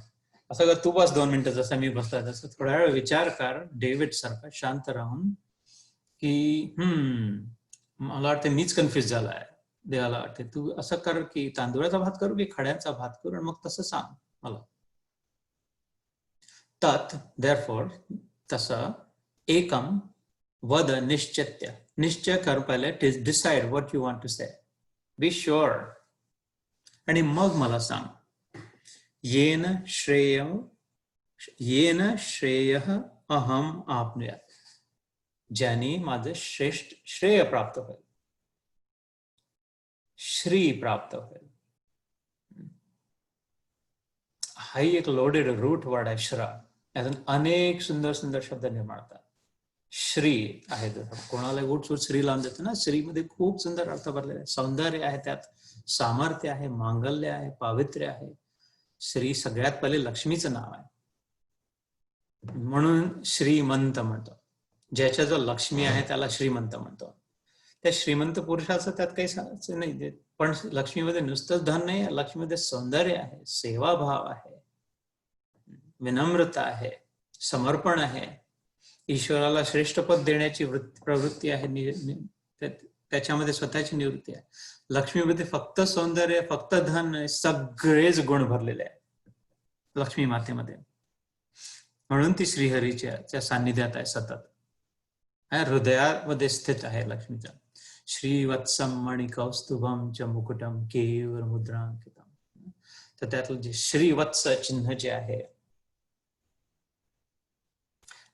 असं कर, तू बस 2 मिनिटं जसं मी बसलाय तसं थोड्या वेळ विचार कर डेव्हिड सारखा शांत राहून, की मला वाटतं मीच कन्फ्युज झालाय. देवाला वाटते तू असं कर की तांदूळाचा भात करू की खड्याचा भात करू, आणि मग तसं सांग मला. तत् देअरफॉर, तसं एकम वद निश्चित्य, निश्चय कर पहिले, decide what you want to say, be sure, आणि मग मला सांग. येन श्रेयः अहम आपनुयात, ज्याने माझं श्रेष्ठ श्रेय प्राप्त होईल, श्री प्राप्त होईल. हाही एक लोडेड रूट वर्ड आहे श्र, यातून अनेक सुंदर सुंदर शब्द निर्माण होतात. श्री आहे, कोणाला उठ श्री लावून देतो ना, श्रीमध्ये खूप सुंदर अर्थ भरलेला आहे. सौंदर्य आहे, त्यात सामर्थ्य आहे, मांगल्य आहे, पावित्र्य आहे. श्री सगळ्यात पहिले लक्ष्मीचं नाव आहे, म्हणून श्रीमंत म्हणतो. ज्याच्या जो लक्ष्मी आहे त्याला श्रीमंत म्हणतो. त्या श्रीमंत पुरुषाचं त्यात काही सांगायचं नाही, पण लक्ष्मीमध्ये नुसतंच धन नाही, लक्ष्मीमध्ये सौंदर्य आहे, सेवाभाव आहे, विनम्रता आहे, समर्पण आहे, ईश्वराला श्रेष्ठ पद देण्याची प्रवृत्ती आहे, त्याच्यामध्ये स्वतःची निवृत्ती आहे. लक्ष्मीमध्ये फक्त सौंदर्य, फक्त धन, सगळेच गुण भरलेले आहेत लक्ष्मी मातेमध्ये. म्हणून ती श्रीहरीच्या सान्निध्यात आहे सतत, हृदयामध्ये स्थित आहे लक्ष्मीच्या. श्रीवत्सम मणिकौस्तुभम च मुकुटम केयूर मुद्रांकितम, तर त्यातलं जे श्रीवत्स चिन्ह जे आहे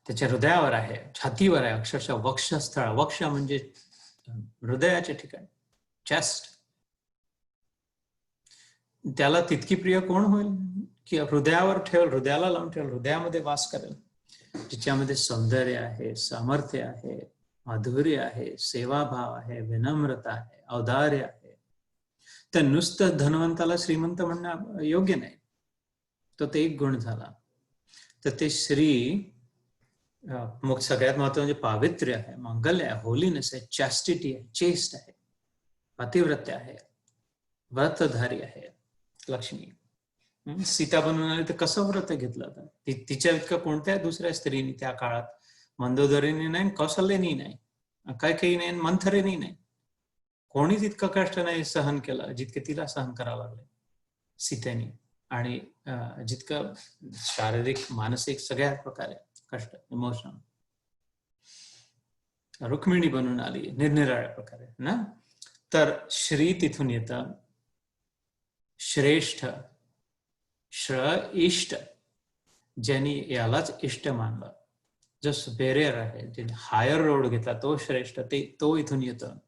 त्याच्या हृदयावर आहे, छातीवर आहे, अक्षरशः वक्षस्थळ. वक्ष म्हणजे हृदयाचे ठिकाण, चेस्ट. त्याला तितकी प्रिय कोण होईल की हृदयावर ठेवल, हृदयाला लावून ठेवल, हृदयामध्ये वास करेल, जिच्यामध्ये सौंदर्य आहे, सामर्थ्य आहे, माधुर्य आहे, सेवाभाव आहे, विनम्रता आहे, औदार्य आहे. तर नुसतं धनवंताला श्रीमंत म्हणणं योग्य नाही, तो ते एक गुण झाला. तर ते श्री मग सगळ्यात महत्त्वाचं म्हणजे पावित्र्य आहे, मांगल्य आहे, होलीनेस आहे, चॅस्टिटी आहे, चेस्ट आहे, पतिव्रत्य आहे, व्रतधारी आहे लक्ष्मी. सीता बनवून आली तर कसं व्रत घेतलं होतं? तिच्या इतकं कोणत्या दुसऱ्या स्त्रीने त्या काळात, मंदोदरीने नाही, कौशल्याने नाही, काही नाही, मंथरेने नाही, कोणीच इतकं कष्ट नाही सहन केलं जितके तिला सहन करावं लागले सीतेने. आणि जितकं शारीरिक, मानसिक सगळ्या प्रकारे कष्ट, इमोशनल. रुक्मिणी बनून आली निरनिराळ्या प्रकारे ना. तर श्री तिथून येतं, श्रेष्ठ, इष्ट, ज्यांनी यालाच इष्ट मानलं, जो सुपेरियर आहे, ज्यांनी हायर रोड घेतला, तो श्रेष्ठ, तो इथून येतं.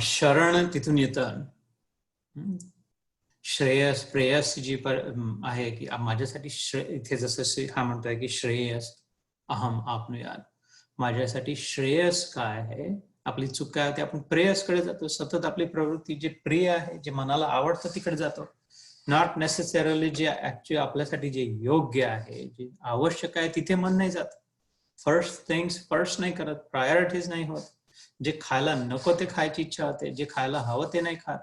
शरण तिथून येतं, श्रेयस प्रेयस जी आहे की माझ्यासाठी इथे जसं हा म्हणतोय की श्रेयस अहम आपनुयात, माझ्यासाठी श्रेयस काय आहे, आपली चूक काय होते, आपण प्रेयसकडे जातो, सतत आपली प्रवृत्ती जे प्रिय आहे, जे मनाला आवडतं तिकडे जातो, नॉट नेसेसरली जे ऍक्च्युअली आपल्यासाठी जे योग्य आहे, जे आवश्यक आहे तिथे मन नाही जात. फर्स्ट थिंग्स फर्स्ट नाही करत, प्रायोरिटीज नाही होत. जे खायला नको ते खायची इच्छा होते, जे खायला हवं ते नाही खात,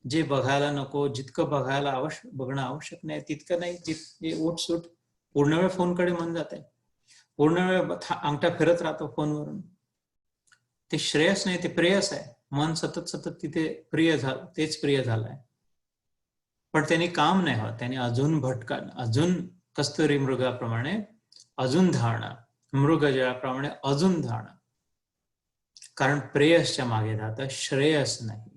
जे बघायला नको, जितकं बघायला बघणं आवश्यक नाही तितकं नाही, जे उठसूट पूर्ण वेळ फोनकडे मन जाते, पूर्ण वेळ अंगठा फिरत राहतो फोनवरून. ते श्रेयस नाही, ते प्रेयस आहे. मन सतत सतत तिथे प्रिय झालं, तेच प्रिय झालंय, पण त्यांनी काम नाही होत, त्यांनी अजून अजून कस्तुरी मृगाप्रमाणे अजून धारणं, मृगजळाप्रमाणे अजून धारणं, कारण प्रेयसच्या मागे जातं, श्रेयस नाही.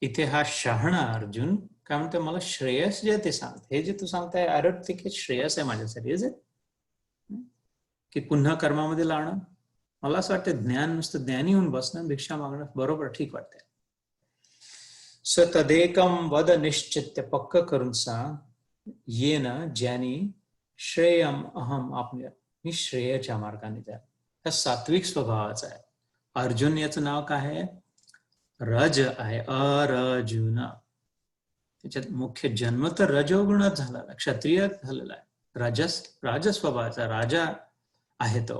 इथे हा शहाणा अर्जुन काय म्हणतो, मला श्रेयस जे ते सांगते, हे जे तू सांगताय आय डोंट थिंक श्रेयस आहे माझ्यासाठी, इज इट? की पुन्हा कर्मामध्ये लावणं, मला असं वाटतं ज्ञान, नुसतं ज्ञानी होऊन बसणं, भिक्षा मागणं बरोबर ठीक वाटतंय. स तदेकम वद निश्चित्य, पक्क करून सांग, ये ना ज्यानी श्रेयम अहम आपल्या, मी श्रेयच्या मार्गाने जा. हा सात्विक स्वभावाचा आहे. अर्जुन याचं नाव काय आहे? रज आहे, अरजुन. त्याच्यात मुख्य जन्म तर रजोगुणात झालेला, क्षत्रिय झालेला आहे, राजस स्वभावाचा राजा आहे तो,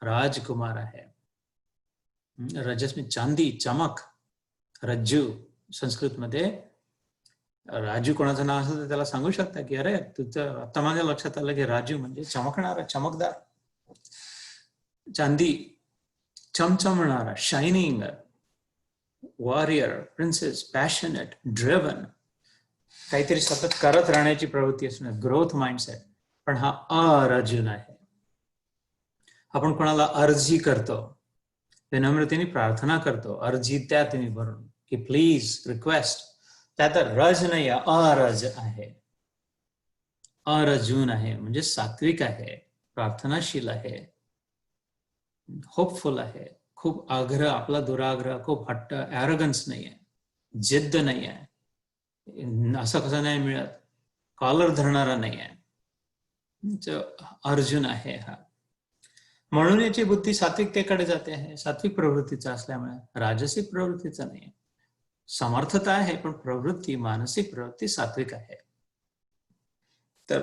राजकुमार आहे. रजस में चांदी, चमक, रज्जू. संस्कृत मध्ये राजू कोणाचं नाव असेल तर त्याला सांगू शकता की अरे तुझं आता माझ्या लक्षात आलं की राजू म्हणजे चमकणारा, चमकदार, चांदी, चमचमणारा, shining, warrior, princess, passionate, driven, काहीतरी सतत करत राहण्याची प्रवृत्ती असणं, ग्रोथ माइंडसेट. पण हा अर्जुन आहे. आपण कोणाला अर्जी करतो, विनम्रतेने प्रार्थना करतो, अर्जी त्या तुम्ही भरून की प्लीज रिक्वेस्ट, त्यात रज नाही, अरज आहे, अर्जुन आहे, म्हणजे सात्विक आहे, प्रार्थनाशील आहे, होपफुल आहे, खूप आग्रह, आपला दुराग्रह, खूप हट्ट, ॲरोगन्स नाही आहे, जिद्द नाही आहे, असं कसं नाही मिळत, कॉलर धरणारा नाही आहे, अर्जुन आहे हा. म्हणून याची बुद्धी सात्विकतेकडे जाते आहे, सात्विक प्रवृत्तीचा असल्यामुळे, राजसिक प्रवृत्तीचा नाही. समर्थता आहे पण प्रवृत्ती, मानसिक प्रवृत्ती सात्विक आहे. तर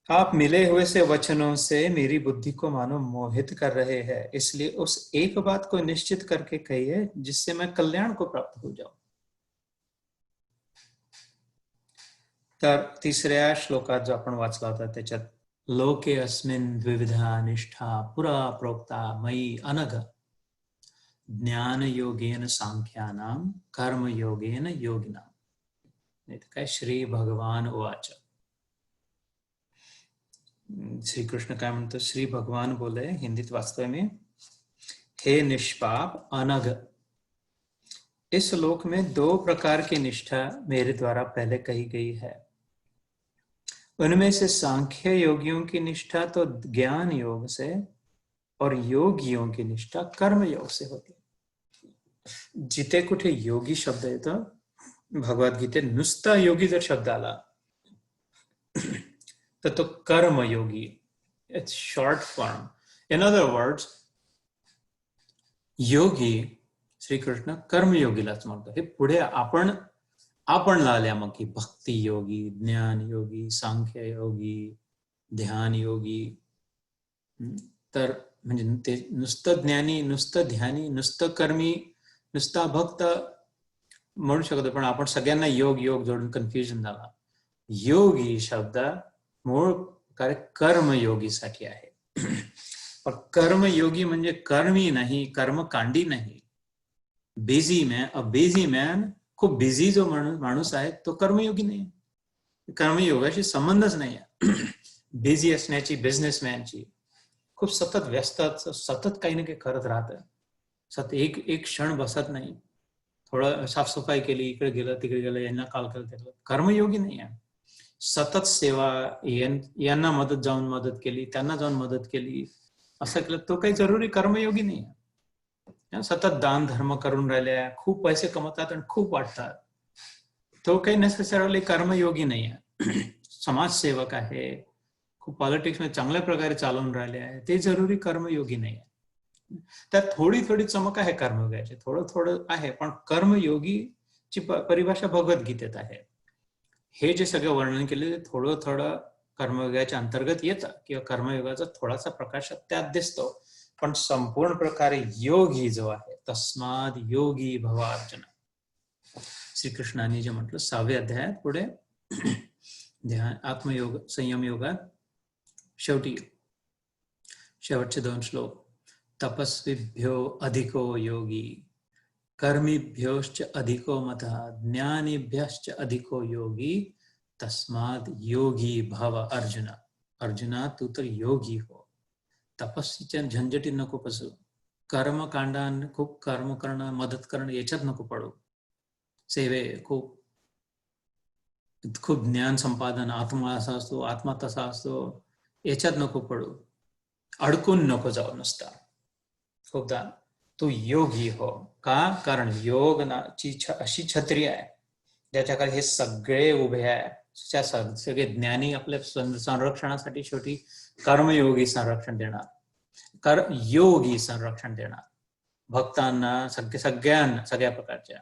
आप मिले हुए से वचनों से मेरी बुद्धि को मानो मोहित कर रहे हैं, इसलिए उस एक बात को निश्चित करके कहिए जिससे मैं कल्याण को प्राप्त हो जाऊं. तर तिसऱ्या श्लोकात जो आपण वाचला होता त्याच्यात, लोके अस्मिन् द्विविधा निष्ठा पुरा प्रोक्ता मयि अनघ, ज्ञान योगेन सांख्यानाम कर्म योगेन योगिनाम. नाही काय, श्री भगवान उवाच. श्री कृष्ण काय म्हणतो, श्री भगवान बोले, हिंदीत वाचतोय मी, हे निष्पाप अनघ, इस लोक में 2 प्रकार की निष्ठा मेरे द्वारा पहले कही गई है. उनमें से सांख्य योगियों की निष्ठा तो ज्ञान योग से और योगियों की निष्ठा कर्म योग से होती है. जिथे कुठे योगी शब्द येतो भगवद्गीतेत, नुसता योगी जर शब्द आला तर तो कर्मयोगी, it's short form. In other words, योगी श्रीकृष्ण कर्मयोगीलाच म्हणतो. हे पुढे आपण लावल्या मग की भक्ती योगी, ज्ञान योगी, सांख्य योगी, ध्यान योगी. तर म्हणजे ते नुसतं ज्ञानी, नुसतं ध्यानी, नुसतं कर्मी, नुसता भक्त म्हणू शकतो, पण आपण सगळ्यांना योग योग जोडून कन्फ्युजन झाला. योगी शब्द मूळ कार्य कर्मयोगीसाठी आहे. पण कर्मयोगी म्हणजे कर्मी नाही, कर्मकांडी नाही. बिझी मॅन, खूप बिझी जो माणूस आहे तो कर्मयोगी नाही, कर्मयोगाशी संबंधच नाही आहे. बिझी असण्याची, बिझनेसमॅनची, खूप सतत व्यस्त, सतत काही ना काही करत राहत, सतत एक क्षण बसत नाही, थोडं साफसफाई केली, इकडे गेलं तिकडे गेलं, यांना कॉल केलं त्याला, कर्मयोगी नाही आहे. सतत सेवा, यांना जाऊन मदत केली, त्यांना जाऊन मदत केली, असं केलं, तो काही जरुरी कर्मयोगी नाही आहे. सतत दान धर्म करून राहिल्या, खूप पैसे कमवतात आणि खूप वाटतात, तो काही नेसेसरली कर्मयोगी नाही आहे. समाजसेवक आहे, खूप पॉलिटिक्स मध्ये चांगल्या प्रकारे चालवून राहिले आहे, ते जरुरी कर्मयोगी नाही आहे. त्यात थोडी थोडी चमक आहे कर्मयोगाची, थोडं थोडं आहे, पण कर्मयोगीची परिभाषा भगवद्गीतेत आहे. हे जे सगळं वर्णन केले थोडं थोडं कर्मयोगाच्या अंतर्गत येतं किंवा कर्मयोगाचा थोडासा प्रकाश त्यात दिसतो, पण संपूर्ण प्रकारे योग ही जो आहे, तस्माद योगी भव अर्जुन. श्रीकृष्णाने जे म्हटलं 6व्या अध्यायात पुढे ध्यान आत्मयोग संयम योगात शेवटचे 2 श्लोक, तपस्विभ्यो अधिको योगी कर्मिभ्योश्च अधिको मतः ज्ञानिभ्यश्च अधिको योगी तस्माद योगी भव अर्जुन. अर्जुना तू तर योगी हो, तपस्वीच्या झंझटीत नको फसू, कर्मकांडान खूप कर्म करणं मदत करणं याच्यात नको पडू, सेवे खूप खूप ज्ञान संपादन आत्मा असा असतो आत्मा तसा असतो याच्यात नको पडू, अडकून नको जाऊ नुसता. खूपदा तू योगी हो. का? कारण योग नाची अशी छत्री आहे ज्याच्याकडे हे सगळे उभे आहे. सगळे ज्ञानी आपल्या संरक्षणासाठी शेवटी कर्मयोगी संरक्षण देणार, योगी संरक्षण देणार भक्तांना, सगळ्यांना, सगळ्या प्रकारच्या.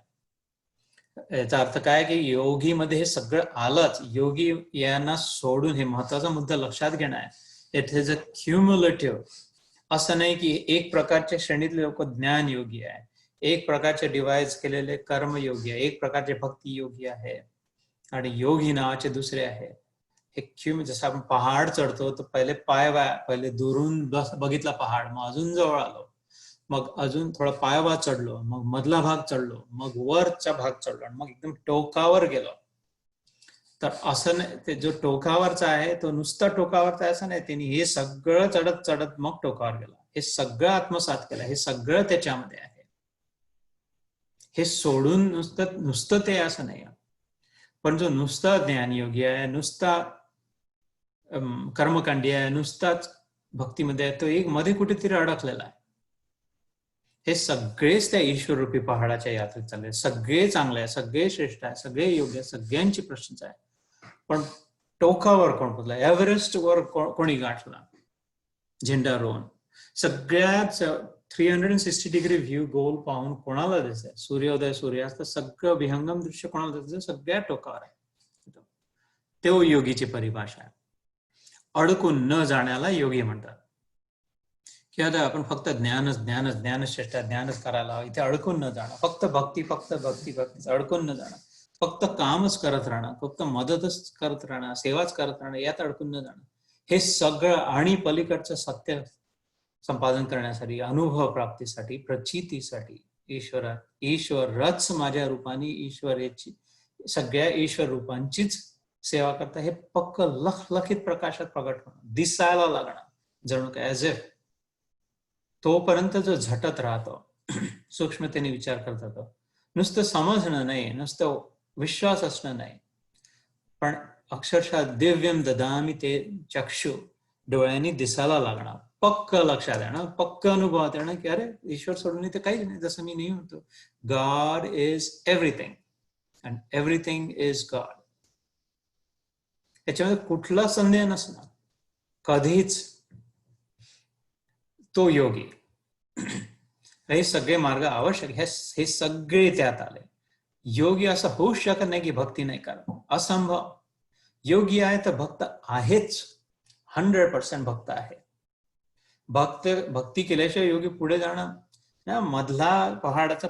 याचा अर्थ काय की योगी मध्ये हे सगळं आलंच. योगी यांना सोडून, हे महत्वाचा मुद्दा लक्षात घेणं आहे, इट इज अ क्युम्युलेटिव्ह. असं नाही की एक प्रकारच्या श्रेणीतले लोक ज्ञान योगी आहे, एक प्रकारचे डिवाइज केलेले कर्मयोगी आहे, एक प्रकारचे भक्ती योगी आहे, आणि योगी नावाचे दुसरे आहे. हे जसं आपण पहाड चढतो तर पहिले दुरून बघितला पहाड, मग अजून जवळ आलो, मग अजून थोडा पायवा चढलो, मग मधला भाग चढलो, मग वरचा भाग चढलो, आणि मग एकदम टोकावर गेलो. तर असं नाही, ते जो टोकावरचा आहे तो नुसता टोकावरचा आहे असं नाही, त्यांनी हे सगळं चढत चढत मग टोकावर गेला, हे सगळं आत्मसात केलं, हे सगळं त्याच्यामध्ये आहे. हे सोडून नुसतं ते असं नाही. पण जो नुसता ज्ञानयोगी आहे, नुसता कर्मकांडी आहे, नुसताच भक्तीमध्ये आहे, तो एक मध्ये कुठेतरी अडकलेला आहे. हे सगळेच त्या ईश्वररूपी पहाडाच्या यात्रेत चालले, सगळे चांगले आहे, सगळे श्रेष्ठ आहे, सगळे योग्य, सगळ्यांची प्रशंसा आहे. पण टोकावर कोण पोहोचला, एव्हरेस्ट वर कोणी गाठला झेंडा रोवून, सगळ्यात 360 डिग्री व्ह्यू गोल पाहून कोणाला दिसतंय, सूर्योदय सूर्यास्त सगळं विहंगम दृश्य कोणाला दिसतंय, सगळ्या टोकावर आहे. तो योगीची परिभाषा आहे. अडकून न जाण्याला योगी म्हणतात. किंवा आपण फक्त ज्ञानच श्रेष्ठ, ज्ञानच करायला, इथे अडकून न जाणं, फक्त भक्ती अडकून न जाणं, फक्त कामच करत राहणं, फक्त मदतच करत राहणं, सेवाच करत राहणं, यात अडकून न जाणं, हे सगळं आणि पलीकडचं सत्य संपादन करण्यासाठी, अनुभव प्राप्तीसाठी, प्रचितीसाठी ईश्वरच माझ्या रूपाने ईश्वराची, सगळ्या ईश्वर रूपांचीच सेवा करता, हे पक्क लखलखित प्रकाशात प्रकट होणं, दिसायला लागणं, जणू काय ॲज इफ. तोपर्यंत जो झटत राहतो, सूक्ष्मतेने विचार करत राहतो, नुसतं समजणं नाही, नुसतं विश्वास असणं नाही, पण अक्षरशः दिव्यम ददामी ते चक्षु, डोळ्यांनी दिसायला लागणार, पक्क लक्षात येणं, पक्क अनुभवात येणं की अरे ईश्वर सोडून इथे काहीच नाही, जसं मी नाही होतो. God is everything and everything is God. याच्यामध्ये कुठला संदेह नसणार कधीच. तो योगी. हे सगळे मार्ग आवश्यक, हे सगळे त्यात आले. योगी असं होऊ शकत नाही की भक्ती नाही करत, असंभव. योगी आहे तर भक्त आहेच, 100% भक्त आहे. भक्ती केल्याशिवाय योगी पुढे जाणार, मधला पहाडाचा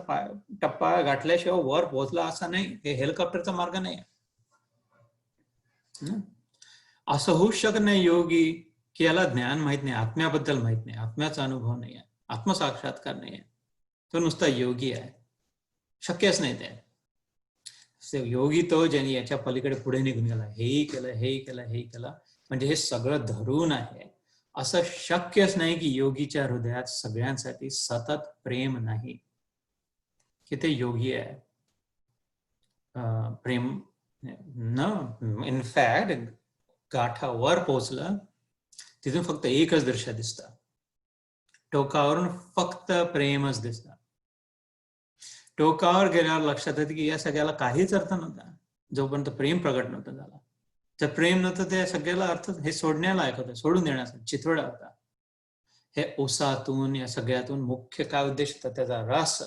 टप्पा गाठल्याशिवाय वर पोहोचला असा नाही, हे हेलिकॉप्टरचा मार्ग नाही. असं होऊ शकत नाही योगी की याला ज्ञान माहित नाही, आत्म्याबद्दल माहित नाही, आत्म्याचा अनुभव नाही आहे, आत्मसाक्षात्कार नाही आहे, तो नुसता योगी आहे. शक्यच नाही ते. योगी तो ज्यांनी याच्या पलीकडे पुढे निघून गेला, हेही केलं, म्हणजे हे सगळं धरून आहे. असं शक्यच नाही की योगीच्या हृदयात सगळ्यांसाठी सतत प्रेम नाही, की ते योगी आहे. प्रेम न, इनफॅक्ट गाठावर पोहोचलं तिथून फक्त एकच दृश्य दिसतं, टोकावरून फक्त प्रेमच दिसतं. टोकावर गेल्यावर लक्षात येतं की या सगळ्याला काहीच अर्थ नव्हता, जोपर्यंत प्रेम प्रगट नव्हतं झाला. जर प्रेम नव्हतं ते सगळ्याला अर्थ हे सोडण्यालायक होतं, सोडून देण्यासाठी चितवडा होता. हे ओसातून या सगळ्यातून मुख्य काय उद्देश होता? त्याचा रस.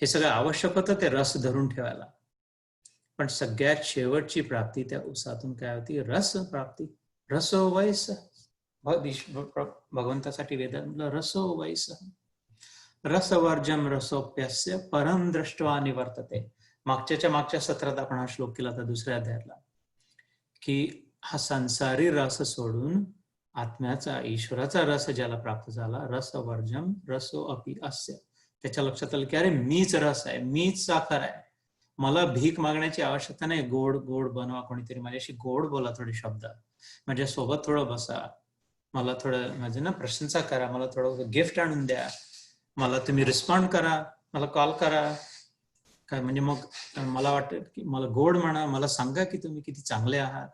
हे सगळं आवश्यक होतं ते रस धरून ठेवायला. पण सगळ्यात शेवटची प्राप्ती त्या उसातून काय होती? रस प्राप्ती. रसो वैस. भगवंतासाठी वेदांत रसो वैस. रसवर्जम रसोप्यस्य परम दृष्ट्वा निवर्तते. मागच्या सत्रात आपण हा श्लोक केला होता दुसऱ्या अध्यायातला, की हा संसारी रस सोडून आत्म्याचा ईश्वराचा रस ज्याला प्राप्त झाला, रसवर्जम रसो अपि अस्य. त्याच्या लक्षात आलं की अरे मीच रस आहे, मीच साखर आहे, मला भीक मागण्याची आवश्यकता नाही. गोड गोड बनवा, कोणीतरी माझ्याशी गोड बोला, थोडे शब्द माझ्या सोबत थोडं बसा, मला थोडं म्हणजे ना प्रशंसा करा, मला थोडं गिफ्ट आणून द्या, मला तुम्ही रिस्पॉन्ड करा, मला कॉल करा काय, म्हणजे मग मला वाटतं की मला गोड म्हणा, मला सांगा की तुम्ही किती चांगले आहात.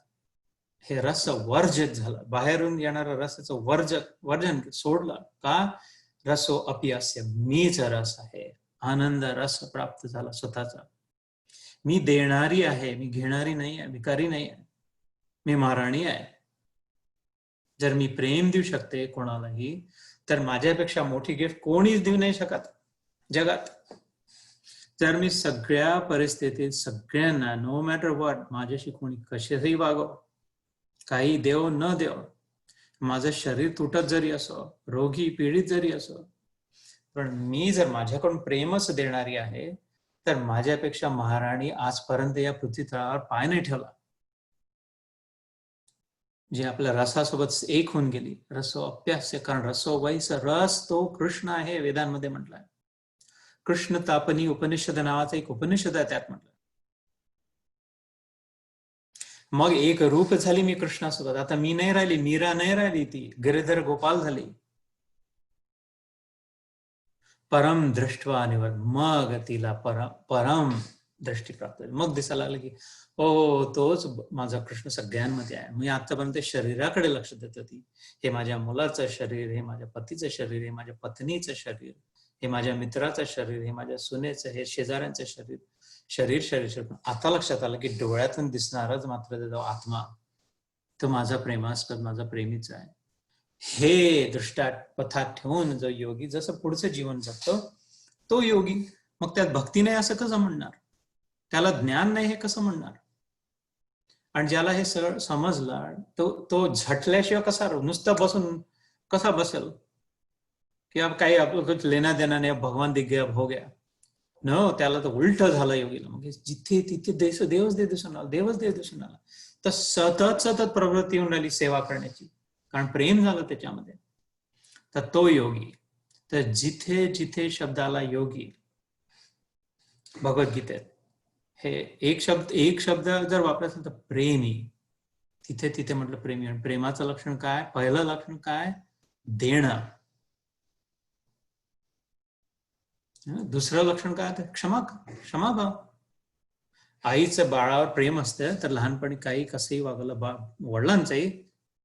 हे रस वर्जक झालं, बाहेरून येणारा रसाचं वर्जन सोडलं का? रसो अपि अस्य, मीच रस आहे. आनंद रस प्राप्त झाला स्वतःचा. मी देणारी आहे, मी घेणारी नाही आहे, भिकारी नाही आहे, मी महाराणी आहे. जर मी प्रेम देऊ शकते कोणालाही, तर माझ्यापेक्षा मोठी गिफ्ट कोणीच देऊ नाही शकत जगात. जर मी सगळ्या परिस्थितीत सगळ्यांना नो मॅटर व्हॉट, माझ्याशी कोणी कसेही वागो, काही देव न देव, माझं शरीर तुटत जरी असो, रोगी पीडित जरी असो, पण मी जर माझ्याकडून प्रेमच देणारी आहे, तर माझ्यापेक्षा महाराणी आजपर्यंत या पृथ्वी तळावर पाय नाही ठेवला. जे आपल्या रसासोबत एक होऊन गेली. रसो अप्यास्य, कारण रसो वैस, रस तो कृष्ण आहे वेदांमध्ये म्हटलंय. कृष्ण तापनी उपनिषद नावाचा एक उपनिषद आहे, त्यात म्हटलं. मग एक रूप झाली मी कृष्णासोबत. आता मी नाही राहिली, मीरा नाही राहिली, ती गिरिधर गोपाल झाली. परम दृष्टवा निवर, मग तिला परम दृष्टी प्राप्त झाली. मग दिसायला लागलं की हो, तोच माझा कृष्ण सगळ्यांमध्ये आहे. मी आतापर्यंत शरीराकडे लक्ष देत होती. हे माझ्या मुलाचं शरीर, हे माझ्या पतीचं शरीर, हे माझ्या पत्नीचं शरीर, हे माझ्या मित्राचं शरीर, हे माझ्या सुनेचं, हे शेजाऱ्यांचं शरीर, शरीर. आता लक्षात आलं की डोळ्यातून दिसणारच मात्र जो आत्मा, तो माझा प्रेमास्पद, माझा प्रेमीच आहे. हे दृष्टात पथात ठेवून जो योगी जसं पुढचं जीवन जगतो, तो योगी. मग त्यात भक्ती नाही असं कसं म्हणणार? त्याला ज्ञान नाही हे कसं म्हणणार? आणि ज्याला हे सगळं समजलं, तो झटल्याशिवाय कसा, नुसतं बसून कसा बसेल की अब काही आपलं कुछ लेना देना नाही, भगवान दिख गया, हो गया. न, त्याला तर उलट झालं योगीला. मग जिथे तिथे देवच देव दिसून आला. तर सतत प्रवृत्ती होऊन राहिली सेवा करण्याची, कारण प्रेम झालं त्याच्यामध्ये. तर तो योगी. तर जिथे जिथे शब्दाला योगी भगवद्गीतेत हे एक शब्द जर वापरायचा तर प्रेमी, तिथे तिथे म्हटलं प्रेमी. आणि प्रेमाचं लक्षण काय? पहिलं लक्षण काय? देणं. दुसरं लक्षण काय? क्षमाभाव. आईचं बाळावर प्रेम असतं, तर लहानपणी काही कसंही वागवलं वडिलांचंही,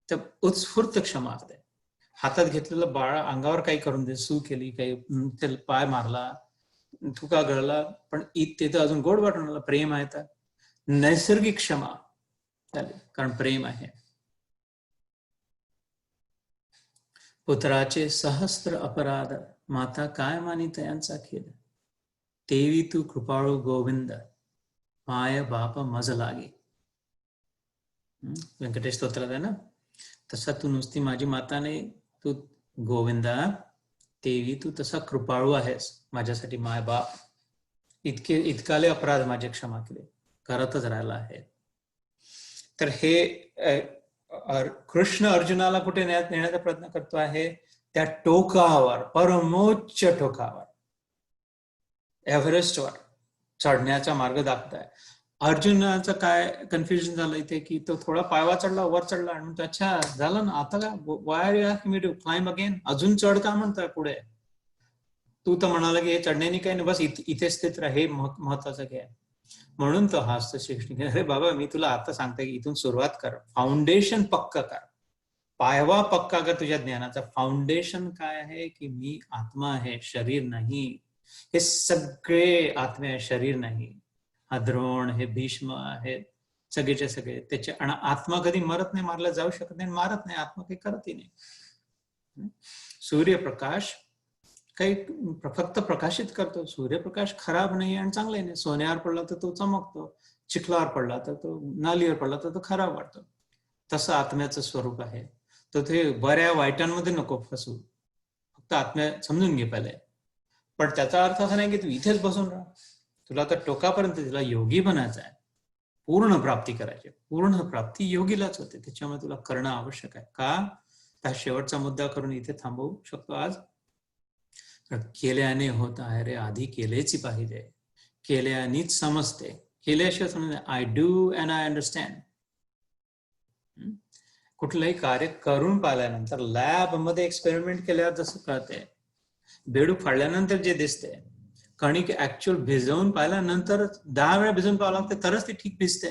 तर उत्स्फूर्त क्षमा असते. हातात घेतलेलं बाळ अंगावर काही करून दे, सू केली, काही पाय मारला, थुका गळला, पण ते तर अजून गोड वाटून प्रेम आहे. तर नैसर्गिक क्षमा झाली, कारण प्रेम आहे. पुत्राचे सहस्त्र अपराध, माता काय मानी तयांचा खेद, तेवी तू कृपाळू गोविंद, माय बाप मज लागे. व्यंकटेश स्तोत्रात आहे ना. तसा तू नुसती माझी माता नाही, तू गोविंदा तेवी तू तसा कृपाळू आहेस माझ्यासाठी. माय बाप इतकाले अपराध माझे क्षमा केले, करतच राहिला आहे. तर हे कृष्ण अर्जुनाला कुठे नेण्याचा प्रयत्न करतो आहे? त्या टोकावर, परमोच्च टोकावर, एव्हरेस्टवर चढण्याचा मार्ग दाखवत आहे. अर्जुनाचं काय कन्फ्युजन झालं इथे की तो थोडा पायवा चढला, वर चढला, आणि म्हणतो अच्छा झालं ना, आता काय, why are you me to climb again, अजून चढ का म्हणतोय पुढे? तू तर म्हणाला की हे चढण्याने काही नाही, बस इथे स्थित राहा, हे महत्वाचं काय. म्हणून तो हासतो श्रीकृष्ण, अरे बाबा मी तुला आता सांगते की इथून सुरुवात कर, फाउंडेशन पक्का कर, पायवा पक्का कर तुझ्या ज्ञानाचा. फाउंडेशन काय आहे? की मी आत्मा आहे, शरीर नाही. हे सगळे आत्मे आहे, शरीर नाही. हा द्रोण, हे भीष्म आहेत, सगळेचे सगळे त्याचे. आणि आत्मा कधी मरत नाही, मारला जाऊ शकत नाही, मारत नाही, आत्मा काही करतही नाही. सूर्यप्रकाश काही फक्त प्रकाशित करतो. सूर्यप्रकाश खराब नाही आणि चांगलाही नाही. सोन्यावर पडला तर तो चमकतो, चिखलावर पडला तर तो, नालीवर पडला तर तो खराब वाटतो. तसं आत्म्याचं स्वरूप आहे. तर ते बऱ्या वाईटांमध्ये नको फसू, फक्त आत्म्या समजून घे पहिले. पण त्याचा अर्थ असा नाही की तू इथेच बसून राहा. तुला तर टोकापर्यंत तुला योगी बनायचं आहे, पूर्ण प्राप्ती करायची. पूर्ण प्राप्ती योगीलाच होते, त्याच्यामुळे तुला करणं आवश्यक आहे. का? त्या शेवटचा मुद्दा करून इथे थांबवू शकतो आज. केल्याने होत आहे रे, आधी केलेच पाहिजे. केल्यानेच समजते. केल्याशिवाय समजते. I do and I understand. कुठलंही कार्य करून पाहिल्यानंतर, लॅब मध्ये एक्सपेरिमेंट केल्यावर जसं कळते, बेडूक फाडल्यानंतर जे दिसते, कणिक ऍक्च्युअल भिजवून पाहिल्यानंतर 10 वेळा भिजवून पाहावं लागते तरच ती ठीक भिजते.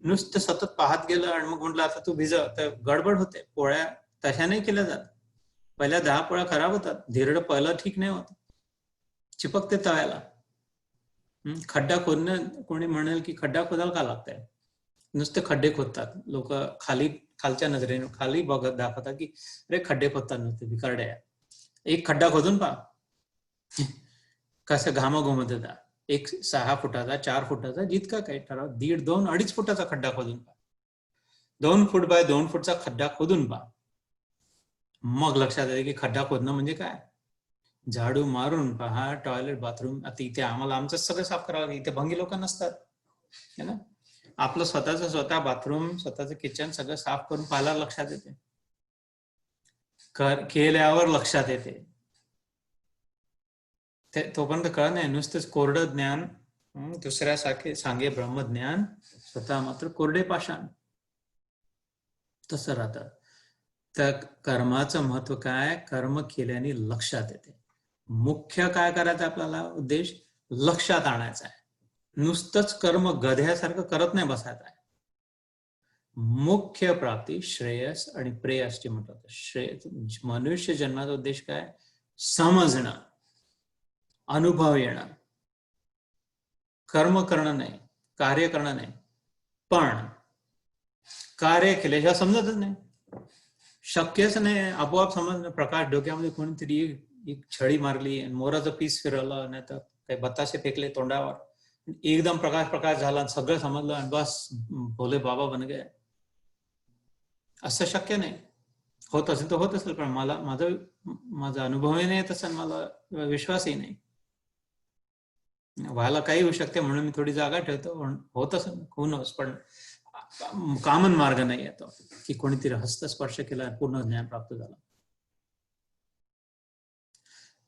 नुसतं सतत पाहत गेलं आणि मग म्हटलं आता तू भिजव, तर गडबड होते. पोळ्या तशा नाही केल्या जात. पहिल्या 10 पोळ्या खराब होतात. धिरड पहिलं ठीक नाही होत, चिपकते तव्याला. खड्डा खोदणं, कोणी म्हणेल की खड्डा खोदायला का लागतंय? नुसते खड्डे खोदतात लोक, खालच्या नजरेने खाली बघत दाखवतात की अरे खड्डे खोदतात नुसते भिकारड्या. एक खड्डा खोदून पहा, कसं घामाघूमत येतात. एक 6 फुटाचा, 4 फुटाचा, जितका काही ठराव, 1.5, 2, 2.5 फुटाचा खड्डा खोदून पहा. 2 फूट बाय 2 फूटचा खड्डा खोदून पहा. मग लक्षात येते की खड्डा खोदणं म्हणजे काय. झाडू मारून पहा, टॉयलेट, बाथरूम. आता इथे आम्हाला आमचं सगळं साफ करावं लागेल, इथे भंगी लोक नसतात है ना. आपलं स्वतः बाथरूम, स्वतःचं किचन सगळं साफ करून पाहायला लक्षात येते, केल्यावर लक्षात येते. तोपर्यंत कळ नाही, नुसतंच कोरडं ज्ञान, दुसऱ्यासारखे सांगे ब्रह्मज्ञान, स्वतः मात्र कोरडे पाषाण, तसं राहतं. तर कर्माचं महत्व काय? कर्म केल्याने लक्षात येते. मुख्य काय करायचं आपल्याला उद्देश? लक्षात आणायचा आहे. नुसतंच कर्म गध्यासारखं करत नाही बसायचं आहे. मुख्य प्राप्ती श्रेयस आणि प्रेयसची म्हणतात. मनुष्य जन्माचा उद्देश काय? समजणं, अनुभव येणं. कर्म करणं नाही, कार्य करणं नाही. पण कार्य केल्याशिवाय समजतच नाही, शक्यच नाही. आपोआप समजणं. प्रकाश डोक्यामध्ये कोणीतरी एक छडी मारली, मोराचं पीस फिरवलं, नाही तर काही बताशे फेकले तोंडावर, एकदम प्रकाश झाला, सगळं समजलं आणि बस भोले बाबा बन गए. असं शक्य नाही. होत असेल तर होत असेल, पण माझा अनुभवही नाही तसं, मला विश्वासही नाही. व्हायला काही होऊ शकते म्हणून मी थोडी जागा ठेवतो. होत असेल, कोणच, पण कॉमन मार्ग नाही येतो की कोणीतरी हस्तस्पर्श केला, पूर्ण ज्ञान प्राप्त झालं.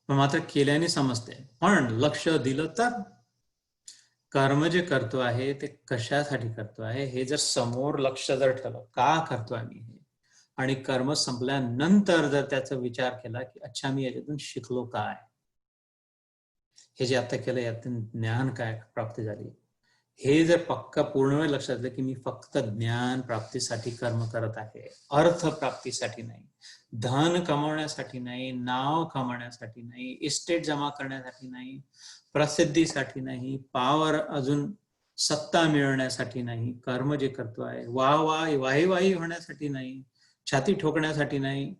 पण मात्र केल्याने समजते. पण लक्ष दिलं तर कर्म जे करतो आहे ते कशासाठी करतो आहे हे जर समोर लक्ष जर ठेवलं, का करतो आहे मी हे, आणि कर्म संपल्यानंतर जर त्याचा विचार केला की अच्छा मी याच्यातून शिकलो काय, हे जे आता केलं यातून ज्ञान काय प्राप्ती झाली, हे जर पक्का पूर्ण वेळ लक्षात आलं की मी फक्त ज्ञान प्राप्तीसाठी कर्म करत आहे, अर्थ प्राप्तीसाठी नाही, धन कमवण्यासाठी नाही, नाव कमवण्यासाठी नाही, इस्टेट जमा करण्यासाठी नाही, प्रसिद्धीसाठी नाही, पावर अजून सत्ता मिळवण्यासाठी नाही, कर्म जे करतो आहे वाही होण्यासाठी नाही, छाती ठोकण्यासाठी नाही,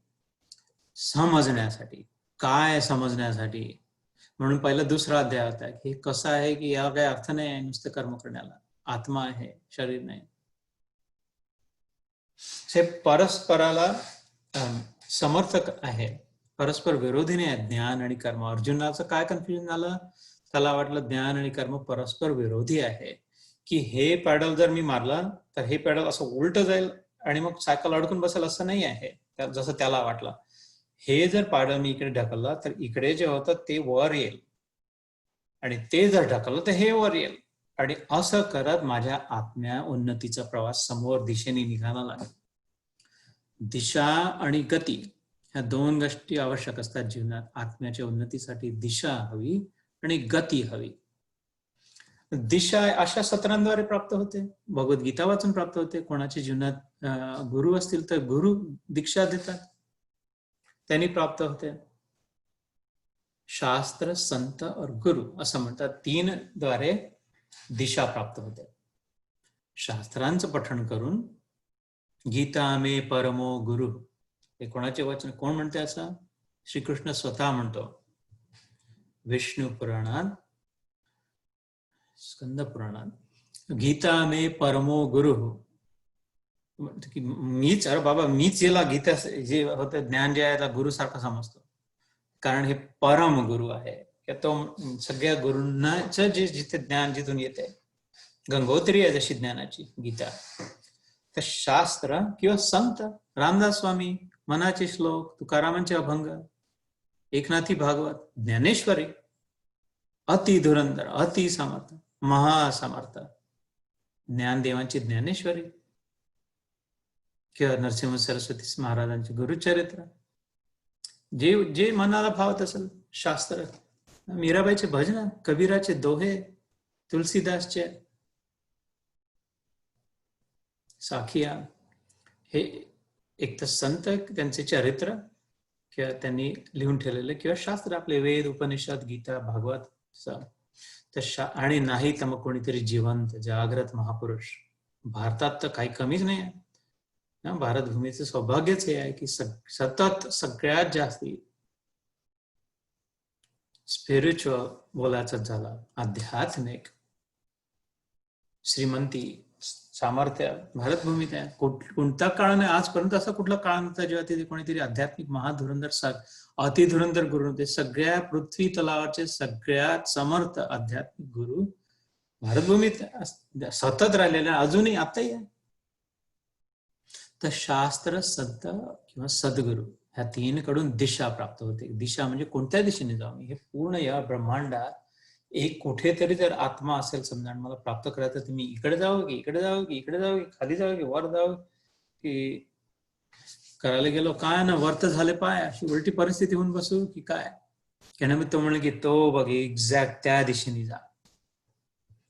समजण्यासाठी. काय समजण्यासाठी? म्हणून पहिला दुसरा अध्याय होता की कसं आहे की याला काही अर्थ नाही आहे नुसतं कर्म करण्याला. आत्मा आहे, शरीर नाही. हे परस्पराला समर्थक आहे, परस्पर विरोधी नाही आहे ज्ञान आणि कर्म. अर्जुनाचं काय कन्फ्युजन झालं? त्याला वाटलं ज्ञान आणि कर्म परस्पर विरोधी आहे, की हे पॅडल जर मी मारला तर हे पॅडल असं उलट जाईल आणि मग सायकल अडकून बसेल, असं नाही आहे जसं त्याला वाटलं. हे जर पॅडल मी इकडे ढकलला तर इकडे जे होतं ते वर येईल, आणि ते जर ढकललं तर हे वर येईल, आणि असं करत माझ्या आत्म्या उन्नतीचा प्रवास समोर दिशेने निघाला लागेल. दिशा आणि गती ह्या 2 गोष्टी आवश्यक असतात जीवनात. आत्म्याच्या उन्नतीसाठी दिशा हवी आणि गती हवी. दिशा अशा सत्रांद्वारे प्राप्त होते, भगवद्गीता वाचून प्राप्त होते. कोणाच्या जीवनात गुरु असतील तर गुरु दीक्षा देतात, त्यांनी प्राप्त होते. शास्त्र, संत और गुरु असं म्हणतात. 3 द्वारे दिशा प्राप्त होते. शास्त्रांचं पठण करून गीता मे परमो गुरु, हे कोणाचे वचन, कोण म्हणते असं? श्रीकृष्ण स्वतः म्हणतो विष्णू पुराणात, स्कंद पुराणात, गीता मे परमो गुरु, की मीच, अरे बाबा मीच याला गीता जे होतं ज्ञान जे आहे त्याला गुरु सारखं समजतो, कारण हे परम गुरु आहे. तो सगळ्या गुरूंनाच जे जिथे ज्ञान जिथून येते, गंगोत्री आहे जशी ज्ञानाची गीता. तर शास्त्र किंवा संत, रामदास स्वामी, मनाचे श्लोक, तुकारामांचे अभंग, एकनाथी भागवत, ज्ञानेश्वरी, अति धुरंधर, अति समर्थ, महासमर्थ ज्ञानदेवांची ज्ञानेश्वरी, किंवा नरसिंह सरस्वती महाराजांचे गुरुचरित्र, जे जे मनाला भावत असेल शास्त्र, मीराबाईचे भजन, कबीराचे दोहे, तुलसीदासचे साखिया, हे एक तर संत त्यांचे चरित्र किंवा त्यांनी लिहून ठेवलेले, किंवा शास्त्र आपले वेद, उपनिषद, गीता, भागवत. तर आणि नाही तर मग कोणीतरी जिवंत जागृत महापुरुष. भारतात तर काही कमीच नाही आहे. भारत भूमीचं सौभाग्यच हे आहे की सतत सगळ्यात जास्ती स्पिरिच्युअल बोलायचं झालं, आध्यात्मिक श्रीमंती, सामर्थ्य भारत भूमीत आहे. कोणता काळ नाही आजपर्यंत असा कुठला काळ नव्हता जेव्हा तिथे कोणीतरी आध्यात्मिक महाधुरंधर, अतिधुरंधर गुरु होते. सगळ्या पृथ्वी तलावाचे सगळ्यात समर्थ आध्यात्मिक गुरु भारतभूमीत सतत राहिलेले, अजूनही आताही आहे. तर शास्त्र, संत किंवा सद्गुरु, ह्या तीन कडून दिशा प्राप्त होते. दिशा म्हणजे कोणत्या दिशेने जाऊ मी, हे पूर्ण या ब्रह्मांडात एक कुठेतरी जर आत्मा असेल समजा, मला प्राप्त करायचं, तर मी इकडे जावं की इकडे जावं की इकडे जावं की खाली जावं की वर जावं की करायला गेलो काय ना वर्त झाले पाय, अशी उलटी परिस्थिती होऊन बसू की काय. त्याने मी तो म्हणलं की तो बघ एक्झॅक्ट त्या दिशेने जा,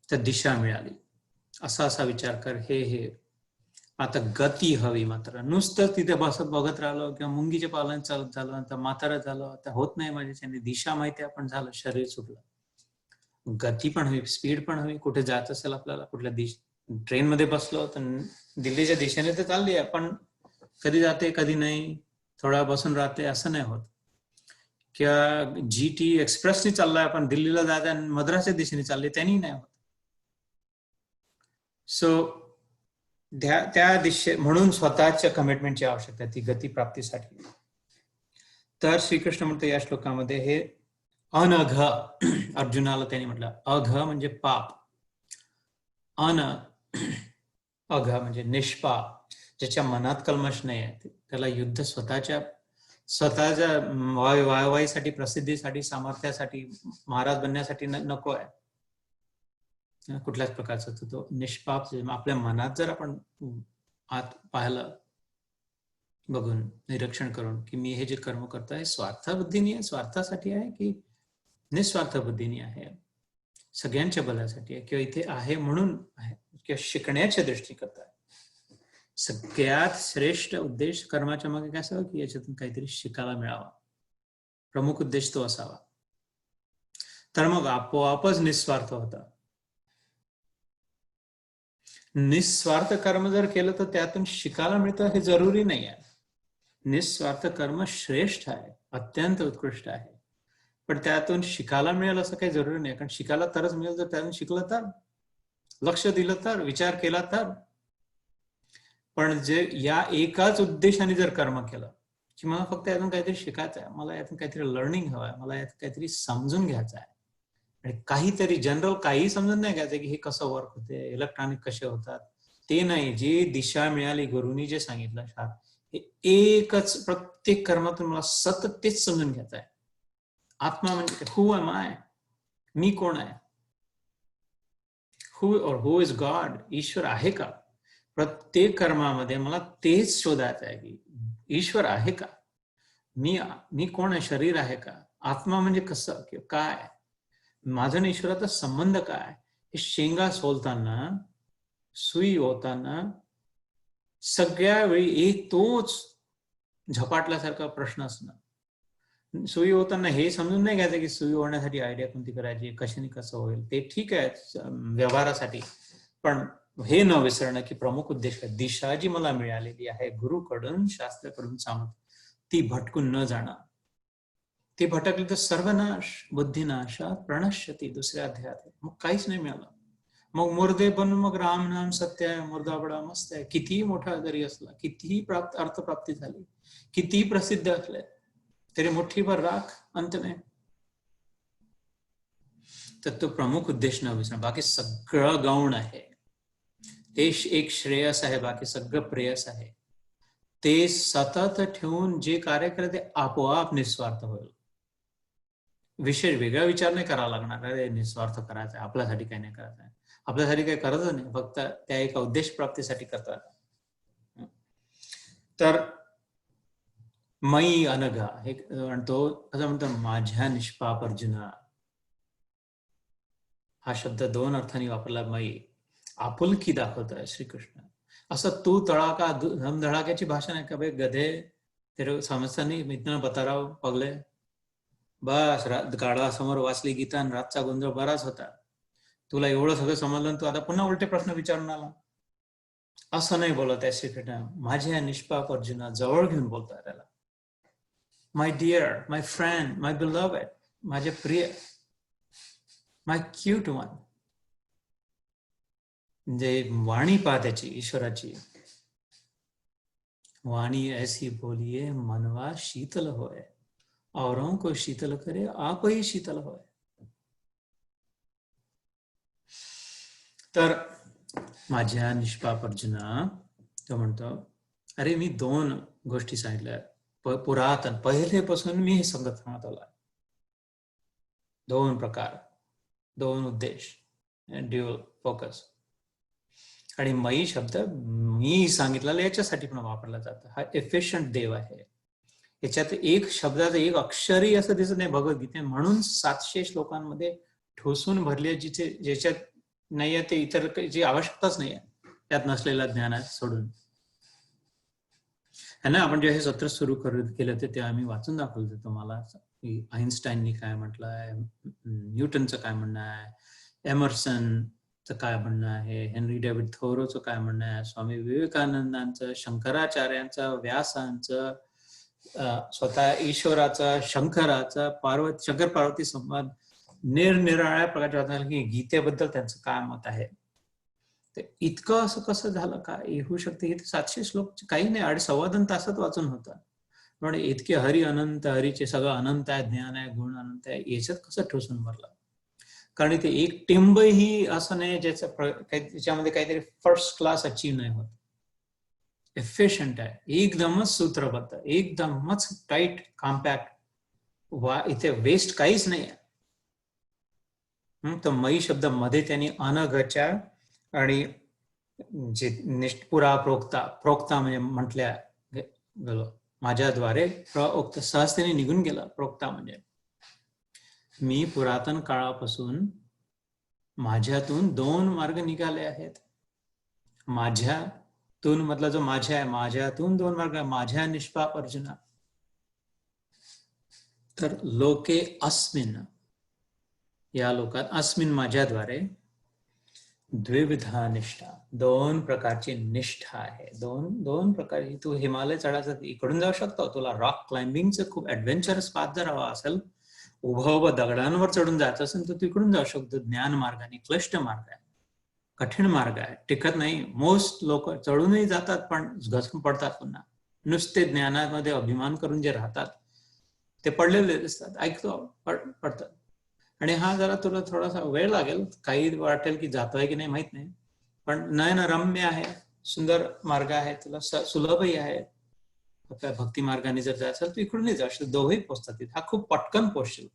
तर दिशा मिळाली. असा विचार कर. हे आता गती हवी. मात्र नुसतं तिथे बसत बघत राहिलो किंवा मुंगीचे पालन चालत झालं, आता म्हातारा झालं, आता होत नाही माझ्याच्याने. दिशा माहिती आपण झालं, शरीर सुटलं. गती पण हवी, स्पीड पण हवी. कुठे जायचं असेल आपल्याला, कुठल्या ट्रेन मध्ये बसलो तर दिल्लीच्या दिशेने तर चालली आहे, पण कधी जाते कधी नाही, थोडा बसून राहते, असं नाही होत. किंवा GT एक्सप्रेसनी चाललाय आपण, दिल्लीला जायचं आणि मद्रासच्या दिशेने चालले, त्यांनी नाही होत. सो त्या दिशे म्हणून स्वतःच्या कमिटमेंटची आवश्यकता आहे ती गती प्राप्तीसाठी. तर श्रीकृष्ण म्हणतो या श्लोकामध्ये, हे अनघ, अर्जुनाला त्यांनी म्हटलं, अघ म्हणजे पाप, अघ म्हणजे निष्पाप, ज्याच्या मनात कल्मश नाही आहे, त्याला युद्ध स्वतःच्या वाहवाईसाठी, प्रसिद्धीसाठी, सामर्थ्यासाठी, महाराज बनण्यासाठी नको आहे कुठल्याच प्रकारचं. तो निष्पाप, आपल्या मनात जर आपण आत पाहिलं, बघून निरीक्षण करून की मी हे जे कर्म करतो आहे स्वार्थ बुद्धीने आहे, स्वार्थासाठी आहे की निस्वार्थ बुद्धीने आहे, सगळ्यांच्या भल्यासाठी आहे, किंवा इथे आहे म्हणून आहे, किंवा शिकण्याच्या दृष्टीकरता आहे. सगळ्यात श्रेष्ठ उद्देश कर्माच्या मागे काय असावा की याच्यातून काहीतरी शिकायला मिळावा, प्रमुख उद्देश तो असावा. तर मग आपोआपच निस्वार्थ होता. निस्वार्थ कर्म जर केलं तर त्यातून शिकायला मिळतं हे जरुरी नाही आहे. निस्वार्थ कर्म श्रेष्ठ आहे, अत्यंत उत्कृष्ट आहे, पण त्यातून शिकायला मिळेल असं काही जरुरी नाही. कारण शिकायला तरच मिळेल जर त्यातून शिकलं तर, लक्ष दिलं तर, विचार केला तर. पण जे या एकाच उद्देशाने जर कर्म केलं की मला फक्त यातून काहीतरी शिकायचं आहे, मला यातून काहीतरी लर्निंग हवं आहे, मला यातून काहीतरी समजून घ्यायचं आहे, आणि काहीतरी जनरल काही समजून नाही घ्यायचं की हे कसं वर्क होते, इलेक्ट्रॉनिक कसे होतात, ते नाही. जी दिशा मिळाली गुरुनी जे सांगितलं, हे एकच, प्रत्येक कर्मातून मला सतत तेच समजून घ्यायचं आहे. आत्मा म्हणजे हु एम आय, मी कोण आहे, हु इज गॉड, ईश्वर आहे का. प्रत्येक कर्मामध्ये मला तेच शोधायचं आहे की ईश्वर आहे का, मी कोण आहे, शरीर आहे का, आत्मा म्हणजे कसं किंवा काय, माझा आणि ईश्वराचा संबंध काय. हे शेंगा सोलताना, सुई होताना सगळ्या वेळी एक तोच झपाटल्यासारखा प्रश्न असणं. सुई होताना हे समजून नाही घ्यायचं की सुई होण्यासाठी आयडिया कोणती करायची, कशाने कसं होईल, ते ठीक आहे व्यवहारासाठी, पण हे न विसरणं की प्रमुख उद्देश दिशा जी मला मिळालेली आहे गुरुकडून, शास्त्राकडून सांगत, ती भटकून न जाणं. ती भटकली तर सर्वनाश बुद्धिनाशा प्रणश्यती, दुसऱ्या अध्यायात. मग काहीच नाही मिळालं. मग मुर्दे बनून मग राम नाम सत्य आहे, मुर्दा बडा मस्त आहे, कितीही मोठा जरी असला, कितीही अर्थप्राप्ती झाली, कितीही प्रसिद्ध असले तरी मुठ्ठीभर राख, अंत नाही. तर तो प्रमुख उद्देश न विसरणं. बाकी सगळं गौण आहे. ते एक श्रेयस आहे, बाकी सगळं प्रेयस आहे. ते सतत ठेवून जे कार्य करते ते आपोआप निस्वार्थ होईल. विशेष वेगळा विचार नाही करावा लागणार, अरे निस्वार्थ करायचा आहे, आपल्यासाठी काही नाही करायचं आहे, आपल्यासाठी काही करायचं नाही, फक्त त्या एका उद्देश प्राप्तीसाठी करतात. तर मयी अनघा हे म्हणतो, असं म्हणतो माझ्या निष्पाप अर्जुना. हा शब्द दोन अर्थांनी वापरला. मयी आपुलकी दाखवतोय श्रीकृष्ण. असं तू तड़ाका धमधड़ाक्याची भाषा नाही का, बे गधे तेरे समजता नाही, मी इतना बता रहा हूं पगले. बस गाढवासमोर वाचली गीता आणि रातचा गोंधळ बराच होता, तुला एवढं सगळं समजलं, तू आता पुन्हा उलटे प्रश्न विचारून आला. असं नाही बोलत आहे श्रीकृष्ण. माझ्या निष्पाप अर्जुना जवळ घेऊन बोलतोय त्याला. माय डिअर, माय फ्रेंड, माय बिलव्हड, माझे प्रिय, माय क्यूट वन. म्हणजे वाणी पहा त्याची, ईश्वराची वाणी ऐसी बोलिए मनवा शीतल होय, औरों को शीतल करे आपही शीतल होय. तर माझ्या निष्पाप अर्जुना, तो म्हणतो, अरे मी दोन गोष्टी सांगितल्या पुरातन पहिलेपासून मी हे संगत सांगत आला. दोन प्रकार, दोन उद्देश, ड्युअल फोकस. आणि मयी शब्द मी सांगितलेला याच्यासाठी पण वापरला जातो. हा एफिशियंट देव आहे. याच्यात एक शब्दाचं एक अक्षरही असं दिसत नाही भगवद्गीते, म्हणून 700 श्लोकांमध्ये ठोसून भरले, जिथे ज्याच्यात नाही आहे ते इतर जी आवश्यकताच नाही आहे त्यात नसलेला ज्ञान आहे सोडून. है ना, आपण जे हे सत्र सुरू केलं होते तेव्हा आम्ही वाचून दाखवलं तुम्हाला, आईन्स्टाईननी काय म्हटलंय, न्यूटनचं काय म्हणणं आहे, एमर्सनचं काय म्हणणं आहे, हेनरी डेव्हिड थोरोचं काय म्हणणं आहे, स्वामी विवेकानंदांचं, शंकराचार्यांचं, व्यासांचं, स्वतः ईश्वराचा, शंकराचा, शंकर पार्वती संवाद, निरनिराळ्या प्रकारच्या की गीतेबद्दल त्यांचं काय मत आहे. ते इतकं असं कसं झालं, काय होऊ शकते. हे 700 श्लोक काही नाही, 2.25 तासात वाचून होतं. पण इतके हरी अनंत, हरीचे सगळं अनंत आहे, ज्ञान आहे, गुण अनंत आहे, याच्यात कसं ठोसून भरलं. कारण ते एक टिंबही असं नाही ज्याच्यामध्ये काहीतरी फर्स्ट क्लास अचीव नाही होत. एफिशियंट आहे, एकदमच सूत्रबद्ध, एकदमच टाईट कॉम्पॅक्ट, इथे वेस्ट काहीच नाही आहे. तर मयी शब्द मध्ये त्यांनी अनघच्या आणि जे निष्ठपुरा प्रोक्ता म्हणजे म्हटल्या गेलो, माझ्याद्वारे प्रोक्त सहजतेने निघून गेला. प्रोक्ता म्हणजे मी पुरातन काळापासून माझ्यातून दोन मार्ग निघाले आहेत. माझ्यातून मधला जो माझ्या आहे, माझ्यातून दोन मार्ग आहे. माझ्या निष्पाप अर्जुना, तर लोके अस्मिन, या लोकात, अस्मिन माझ्याद्वारे, द्विविधा निष्ठा, दोन प्रकारची निष्ठा आहे. दोन प्रकारची. तू हिमालय चढायचं इकडून जाऊ शकतो, तुला रॉक क्लाइम्बिंगचं खूप ऍडव्हेंचरस पाथ जर हवा असेल, उभं दगडांवर चढून जायचं असेल तर तू इकडून जाऊ शकतो. ज्ञान मार्गाने क्लिष्ट मार्ग आहे, कठीण मार्ग आहे, टिकत नाही. मोस्ट लोक चढूनही जातात पण घसरून पडतात पुन्हा. नुसते ज्ञानामध्ये अभिमान करून जे राहतात ते पडलेले दिसतात, ऐकतो पडतात. आणि हा जरा तुला थोडासा वेळ लागेल, काही वाटेल की जातोय की नाही माहित नाही, पण नयन रम्य आहे, सुंदर मार्ग आहे, तुला सुलभही आहे. आपल्या भक्ती मार्गाने जर जायचं तर इकडूनही जाऊ शकतो, दोघेही पोहोचतात. हा खूप पटकन पोहोचशील.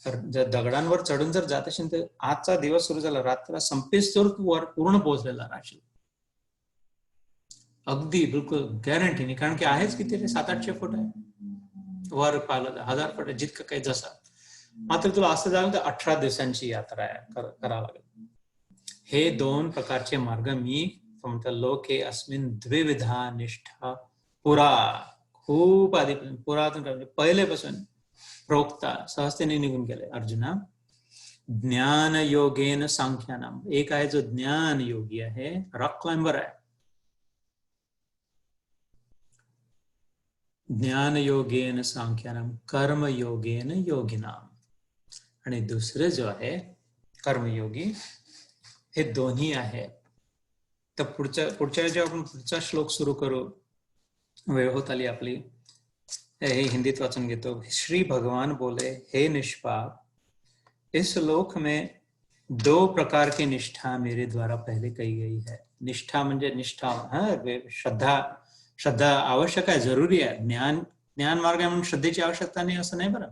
तर जर दगडांवर चढून जर जात असेल तर आजचा दिवस सुरू झाला, रात्र संपेस तर तू वर पूर्ण पोहोचलेला राहशील, अगदी बिलकुल गॅरंटीने. कारण की आहेच किती रे, 700-800 फूट आहे वर, पाहिलं 1000 फूट आहे, जितकं काही जसं. मात्र तुला असं झालं तर 18 दिवसांची यात्रा आहे, करावं लागेल. हे दोन प्रकारचे मार्ग मी म्हणतो. लोके अस्मिन द्विविधा निष्ठा पुरा, खूप आधी, पुरातन पहिलेपासून प्रोक्ता सहजतेने निघून गेले. अर्जुना, ज्ञान योगेन सांख्यानाम, एक आहे जो ज्ञान योगी आहे, रॉक क्लाइंबर आहे. ज्ञान योगेन सांख्यानाम कर्म योगेन योगिनाम, आणि दुसरे जो आहे कर्मयोगी, हे दोन्ही आहे. तर पुढच्या जेव्हा आपण पुढचा श्लोक सुरू करू, वेळ होत आली आपली, हे हिंदीत वाचून घेतो. श्री भगवान बोले, हे निष्पाप, इस लोक में 2 प्रकार की निष्ठा मेरे द्वारा पहले कही गई है. निष्ठा म्हणजे निष्ठा, श्रद्धा आवश्यक आहे, जरुरी आहे. ज्ञान मार्ग आहे म्हणून श्रद्धेची आवश्यकता नाही असं नाही बरं.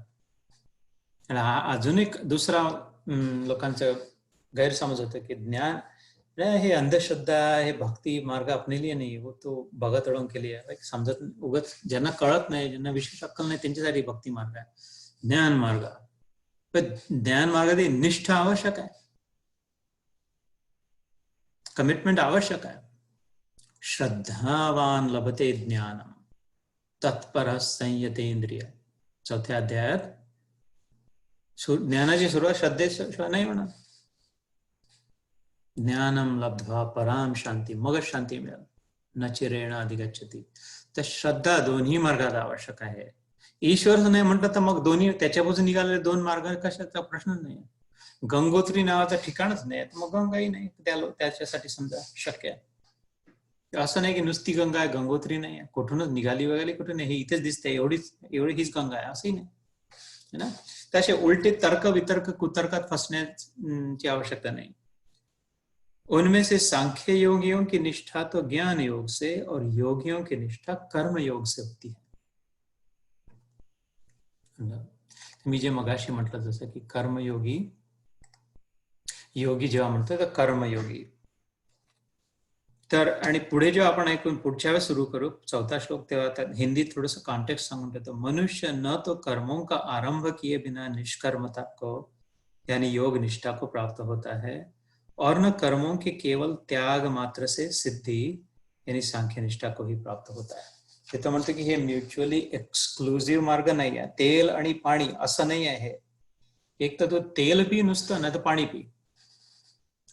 अजून एक दुसरा लोकांचं गैरसमज होतं की ज्ञान हे अंधश्रद्धा, हे भक्ती मार्ग अपने लिए नाही, वो तो भगत अडवून केली आहे. समजत उगत ज्यांना कळत नाही, ज्यांना विशेष अक्कल नाही, त्यांच्यासाठी भक्ती मार्ग आहे, ज्ञान मार्ग. पण ज्ञान मार्गात निष्ठा आवश्यक आहे, कमिटमेंट आवश्यक आहे. श्रद्धावान लभते ज्ञानम तत्पर संयतेंद्रिय. 4थ्या अध्यायात ज्ञानाची सुरुवात श्रद्धेशिवाय नाही म्हणा. ज्ञानम लब्ध्वा पराम शांती, मगच शांती मिळेल. न चिरेण अधिगच्छति. तर श्रद्धा दोन्ही मार्गात आवश्यक आहे. ईश्वरच नाही म्हटलं तर मग दोन्ही त्याच्यापासून निघालेले 2 मार्ग कशाचा प्रश्न नाही. गंगोत्री नावाचं ठिकाणच नाही, मग गंगाही नाही त्याच्यासाठी समजा शक्य आहे. असं नाही की नुसती गंगा आहे, गंगोत्री नाही आहे, कुठूनच निघाली वगैरे कुठून नाही, हे इथेच दिसते, एवढी हीच गंगा आहे असंही नाही है ना. तसे उलटे तर्क वितर्क कुतर्कात फसण्याची आवश्यकता नहीं. उनमें से सांख्य योगियों की निष्ठा तो ज्ञान योग से और योगियों की निष्ठा कर्म योग से होती है. मी जे मगाशी म्हटलं जसं की कर्मयोगी, योगी जेव्हा म्हणतो तर कर्मयोगी. तर आणि पुढे जेव्हा आपण ऐकून पुढच्या वेळेस सुरू करू 4था श्लोक, तेव्हा हिंदीत थोडस कॉन्टेक्स्ट सांगून देतो. मनुष्य न तो कर्मों का आरंभ किए बिना निष्कर्मता को यानी योग निष्ठा को प्राप्त होता है और न कर्मों के केवल त्याग मात्र से सिद्धि यानी सांख्य निष्ठा को ही प्राप्त होता है. ते तर म्हणतो की हे म्युच्युअली एक्सक्लुझिव्ह मार्ग नाही आहे. तेल आणि पाणी असं नाही आहे. एक तर तो तेल पी नुसतं, नाही तर पाणी पी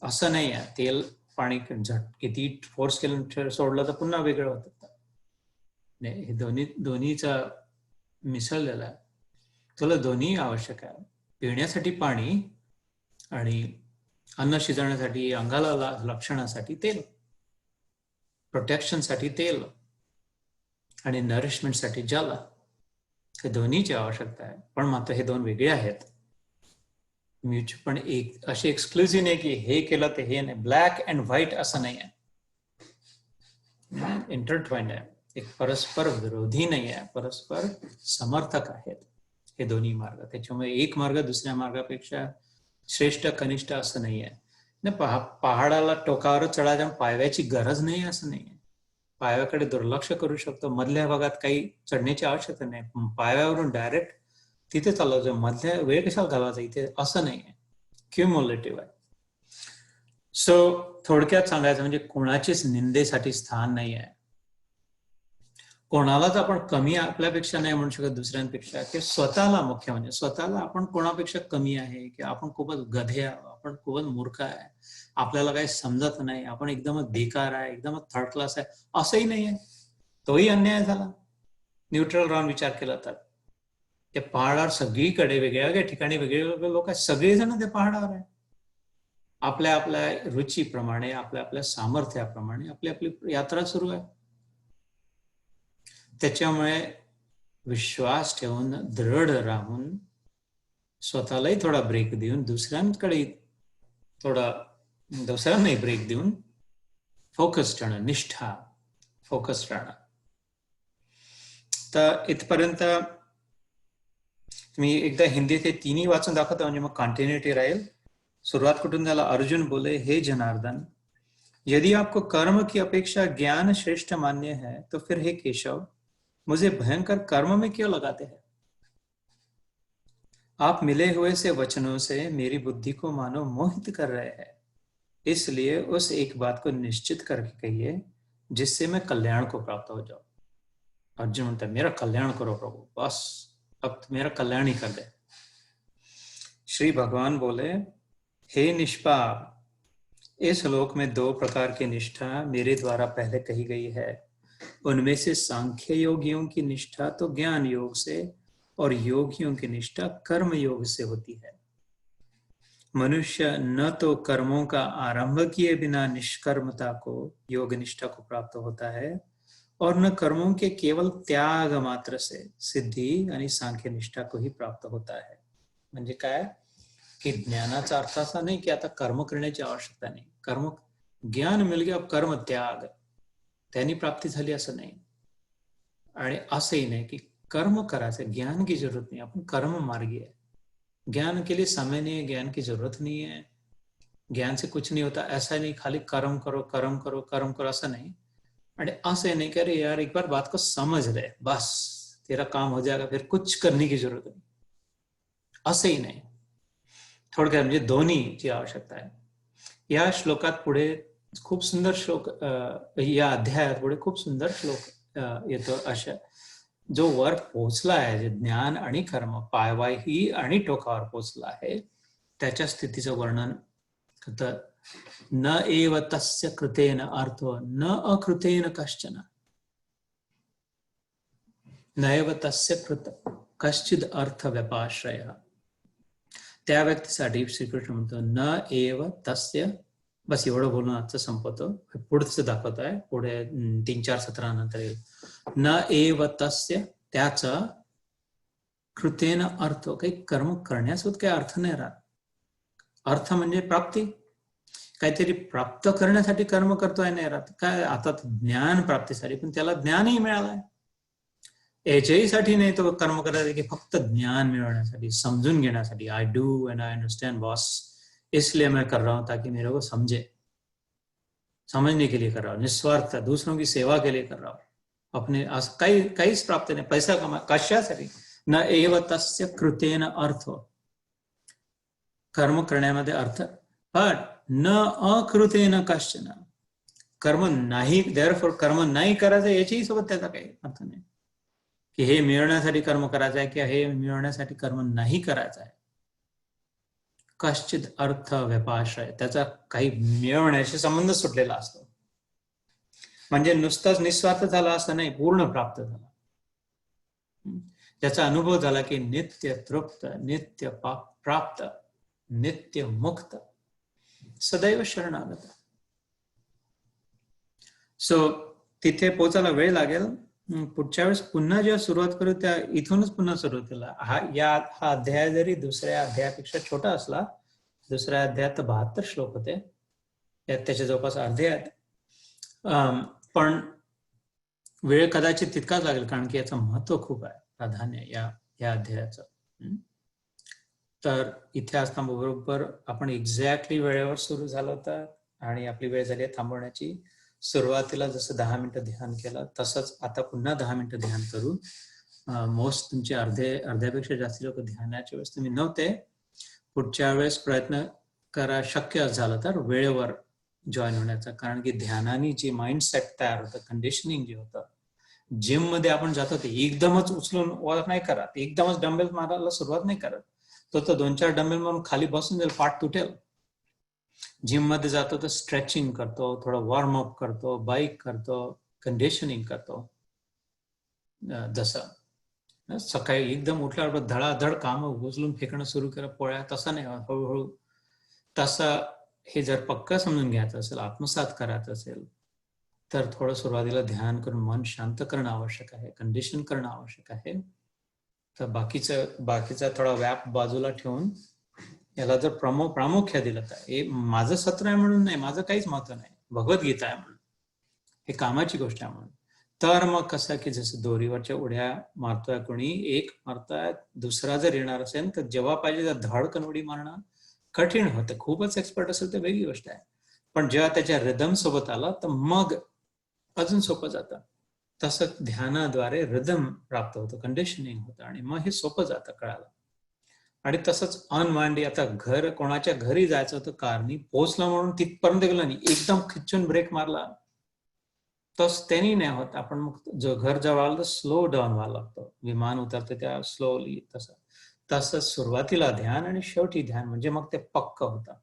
असं नाही आहे. तेल पाणी किती फोर्स केलं सोडलं तर पुन्हा वेगळं होतं. हे दोन्हीचा मिसळलेला आहे. तुला दोन्ही आवश्यक आहे. पिण्यासाठी पाणी आणि अन्न शिजवण्यासाठी, अंगाला लक्षणासाठी तेल, प्रोटेक्शनसाठी तेल आणि नरिशमेंटसाठी जल. हे दोन्हीची आवश्यकता आहे. पण मात्र हे 2 वेगळे आहेत. पण एक असे एक्सक्लुझिव्ह नाही की हे केलं ते हे नाही, ब्लॅक अँड व्हाईट असं नाही आहे. इंटरट्वाइंड आहे, एक परस्पर विरोधी नाही आहे, परस्पर समर्थक आहेत हे दोन्ही मार्ग. त्याच्यामुळे एक मार्ग दुसऱ्या मार्गापेक्षा श्रेष्ठ कनिष्ठ असं नाही आहे. पहाडाला टोकावर चढायला पायव्याची गरज नाही असं नाही आहे. पायव्याकडे दुर्लक्ष करू शकतो. मधल्या भागात काही चढण्याची आवश्यकता नाही. पायव्यावरून डायरेक्ट तिथे चालवायचं, मधल्या वेळ कशाला घालवायचा इथे असं नाही आहे. क्युम्युलेटिव्ह आहे. सो थोडक्यात सांगायचं म्हणजे कोणाचीच निंदेसाठी स्थान नाही आहे. कोणालाच आपण कमी आपल्यापेक्षा नाही म्हणू शकत दुसऱ्यांपेक्षा, की स्वतःला मुख्य म्हणजे स्वतःला आपण कोणापेक्षा कमी आहे, की आपण खूपच गधे आहे, आपण खूपच मूर्ख आहे, आपल्याला काही समजत नाही, आपण एकदमच बेकार आहे, एकदमच थर्ड क्लास आहे असंही नाही आहे. तोही अन्याय झाला न्यूट्रल राहून विचार केला तर. त्या पहाडावर सगळीकडे वेगळ्या ठिकाणी वेगवेगळे लोक आहेत, सगळेजण त्या पहाडावर आहे. आपल्या आपल्या रुचीप्रमाणे, आपल्या आपल्या सामर्थ्याप्रमाणे आपली आपली यात्रा सुरू आहे. त्याच्यामुळे विश्वास ठेवून दृढ राहून स्वतःलाही थोडा ब्रेक देऊन दुसऱ्यांकडे दुसऱ्यांनाही ब्रेक देऊन फोकस्ड राहणं, निष्ठा फोकस्ड राहणं. तर इथपर्यंत मी एकदा हिंदीत हे तिन्ही वाचून दाखवतो म्हणजे मग कंटिन्युटी राहील. शुरुआत कुठून झाला? अर्जुन बोले, हे जनार्दन, यदि आपको कर्म की अपेक्षा ज्ञान श्रेष्ठ मान्य है तो फिर हे केशव, मुझे भयंकर कर्म में क्यों लगाते हैं? आप मिले हुए से वचनों से मेरी बुद्धि को मानो मोहित कर रहे हैं, इसलिए उस एक बात को निश्चित करके कहिए जिससे मैं कल्याण को प्राप्त हो जाऊं. अर्जुन म्हणतात, मेरा कल्याण करो प्रभु, बस अब मेरा कल्याण ही कर दे। श्री भगवान बोले, हे निष्पाप, इस श्लोक में 2 प्रकार की निष्ठा मेरे द्वारा पहले कही गई है। उनमें से सांख्य योगियों की निष्ठा तो ज्ञान योग से और योगियों की निष्ठा कर्म योग से होती है। मनुष्य न तो कर्मों का आरंभ किए बिना निष्कर्मता को, योग निष्ठा को प्राप्त होता है, और न कर्मों के केवल त्याग मात्र से सिद्धी आणि सांख्य निष्ठा को ही प्राप्त होता है। म्हणजे काय की ज्ञानाचा अर्थ असा नाही की आता कर्म करण्याची आवश्यकता नाही, कर्म ज्ञान मिल गया, अब कर्म त्याग त्यांनी प्राप्ती झाली असं नाही, आणि असंही नाही की कर्म करायचं, ज्ञान की जरूरत नहीं, अपन कर्म मार्गी है, ज्ञान के लिए समय नहीं है, ज्ञान की जरूरत नहीं है, ज्ञान से कुछ नहीं होता, ऐसा नहीं खाली कर्म करो कर्म करो कर्म करो ऐसा नहीं। और ऐसे नहीं कह रहे यार एक बार बात को समझ ले, बस तेरा काम हो जाएगा, फिर कुछ करने की जरूरत नहीं, असं ही नाही। थोडक्यात म्हणजे दोन्हीची आवश्यकता आहे। या श्लोकात पुढे खूप सुंदर श्लोक, या अध्यायात पुढे खूप सुंदर श्लोक येतो, अशा जो वर पोहोचला आहे, जे ज्ञान आणि कर्म पायवाही आणि टोकावर पोहोचला आहे, त्याच्या स्थितीचं वर्णन करतं। न एव तस्य कृतेन अर्थो न अकृतेन कश्चन, नैव तस्य कृत कश्चिद अर्थ व्यपाश्रय। त्या व्यक्तीसाठी श्रीकृष्ण म्हणतो न एव तस्य, बस एवढं बोलून आजचं संपवतो, पुढचं दाखवत आहे, पुढे 3-4 सत्रानंतर येईल। न एव तस्य, त्याचा कृतेन अर्थ, काही कर्म करण्यासोबत काही अर्थ नाही राहत। अर्थ म्हणजे प्राप्ती, काहीतरी प्राप्त करण्यासाठी कर्म करतोय नाही राहत काय, आता ज्ञान प्राप्तीसाठी, पण त्याला ज्ञानही मिळालंय, याच्याहीसाठी नाही तो कर्म करायचा की फक्त ज्ञान मिळवण्यासाठी, समजून घेण्यासाठी। I do and I understand boss, इसलिए मैं कर रहा हूं ताकि मेरे को समझे, समझने के लिए कर रहा हूं, निस्वार्थ दूसरों की सेवा के लिए कर रहा हूं, अपने काहीच प्राप्त नाही, पैसा कमा कशासाठी। न एव तस्य कृतेन अर्थ, कर्म करण्यामध्ये अर्थ, पण न अकृतेन कश्चन, कर्म नाही, देअरफॉर कर्म नाही करायचं याच्याही सोबत त्याचा काही अर्थ नाही की हे मिळवण्यासाठी कर्म करायचं आहे किंवा हे मिळवण्यासाठी कर्म नाही करायचं आहे। कश्चित अर्थ व्यपाश्रय, त्याचा काही मिळवण्याशी संबंध सुटलेला असतो, म्हणजे नुसताच निस्वार्थ झाला असं नाही, पूर्ण प्राप्त झाला, त्याचा अनुभव झाला की नित्य तृप्त, नित्य प्राप्त, नित्य मुक्त, सदैव शरणागत। सो तिथे पोहोचायला वेळ लागेल, पुढच्या वेळेस पुन्हा जेव्हा सुरुवात करू त्या इथूनच पुन्हा सुरुवातीला हा अध्याय जरी दुसऱ्या अध्यायापेक्षा छोटा असला, दुसऱ्या अध्यायात 72 श्लोक होते, यात त्याच्या जवळपास अर्धे आहेत, पण वेळ कदाचित तितकाच लागेल कारण की याचं महत्व खूप आहे, प्राधान्य या अध्यायाचं। तर इथे असताना बरोबर आपण एक्झॅक्टली वेळेवर सुरू झालं होतं आणि आपली वेळ झाली थांबवण्याची। सुरुवातीला जसं 10 मिनिटं ध्यान केलं तसंच आता पुन्हा 10 मिनिटं ध्यान करू। मोस्ट तुमचे अर्ध्यापेक्षा जास्त लोक ध्यानाच्या वेळेस तुम्ही नव्हते, पुढच्या वेळेस प्रयत्न करा शक्य झालं तर वेळेवर जॉईन होण्याचा, कारण की ध्यानाने जे माइंडसेट तयार होतं, कंडिशनिंग जे होतं, जिम मध्ये आपण जातो ते एकदमच उचलून वर नाही करत, एकदमच डंबेल मारायला सुरुवात नाही करत, तो 2-4 डंबेल मारून खाली बसून जाईल, पाठ तुटेल। जिम मध्ये जातो तर स्ट्रेचिंग करतो, थोडं वॉर्मअप करतो, बाईक करतो, कंडिशनिंग करतो। जसं सकाळी एकदम उठल्यावर धडाधड काम उचलून फेकणं सुरू केलं पोळ्या, तसं नाही, हळूहळू। तसं हे जर पक्का समजून घ्यायचं असेल, आत्मसात करायचं असेल, तर थोडं सुरुवातीला ध्यान करून मन शांत करणं आवश्यक आहे, कंडिशन करणं आवश्यक आहे। तर बाकीचा थोडा व्याप बाजूला ठेवून याला जर प्रामुख्य दिलं तर, हे माझं सत्र आहे म्हणून नाही, माझं काहीच महत्व नाही, भगवद्गीता आहे म्हणून, हे कामाची गोष्ट आहे म्हणून, तर मग कसं की जसं दोरीवरच्या उड्या मारतोय कोणी, एक मारतोय, दुसरा जर येणार असेल तर जेव्हा पाहिजे तर धडकन उडी मारणं कठीण होतं, खूपच एक्सपर्ट असेल तर वेगळी गोष्ट आहे, पण जेव्हा त्याच्या रिदम सोबत आला तर मग अजून सोपं जातं। तसं ध्यानाद्वारे रिदम प्राप्त होतं, कंडिशनिंग होतं, आणि मग हे सोपं जातं कळायला। आणि तसंच अनवांडी, आता कोणाच्या घरी जायचं होतं कारनी, पोहोचलं म्हणून तिथपर्यंत गेलं नाही, एकदम खिच्चून ब्रेक मारला तस त्यांनी नाही होत. आपण मग घर जवळ आलं तर स्लो डाऊन व्हायला लागतं. विमान उतरतं त्या स्लोली तसं सुरुवातीला ध्यान आणि शेवटी ध्यान, म्हणजे मग ते पक्क होतं.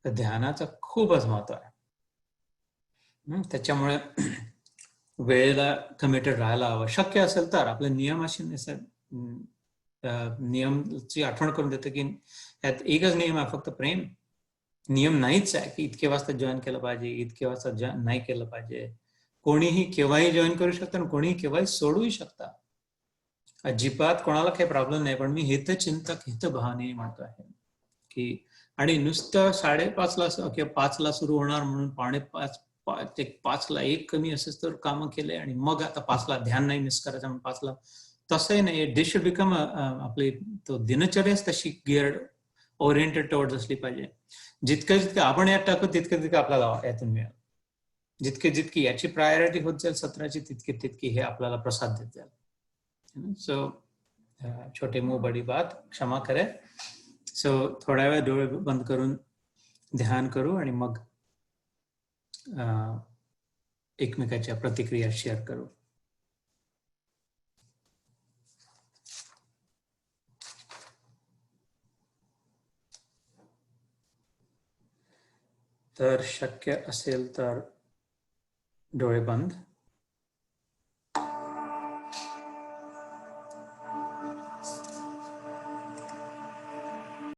तर ध्यानाचं खूपच महत्व आहे. त्याच्यामुळे वेळेला कमिटेड राहायला हवं. शक्य असेल तर आपल्या नियमाशी नियमची आठवण करून देतं की यात एकच नियम आहे, फक्त प्रेम. नियम नाहीच आहे की इतके वाजता जॉईन केलं पाहिजे, इतके वाजता नाही केलं पाहिजे. कोणीही केव्हाही जॉईन करू शकतं आणि कोणीही केव्हाही सोडूही शकता. अजिबात कोणाला काही प्रॉब्लेम नाही. पण मी हितचिंतक हितभावाने म्हणतो आहे की, आणि नुसतं 5:30ला किंवा 5ला सुरू होणार म्हणून 5:45 एक कमी असेच तर कामं केले आणि मग आता 5ला ध्यान नाही मिस करायचं म्हणून 5ला, तसंही नाही. दिस शुड बिकम आपली तो दिनचर्याच तशी गिअर्ड ओरिएंटेड टुवर्ड्स असली पाहिजे. जितकं आपण यात टाकू तितकं आपल्याला यातून मिळेल. जितकी याची प्रायोरिटी होत जाईल सत्राची, तितकी हे आपल्याला प्रसाद देत जाईल. सो छोटे मुंह बडी बात, क्षमा करे. सो थोड्या वेळ डोळे बंद करून ध्यान करू आणि मग एकमेकाच्या प्रतिक्रिया शेअर करू. तर शक्य असेल तर डोळे बंद.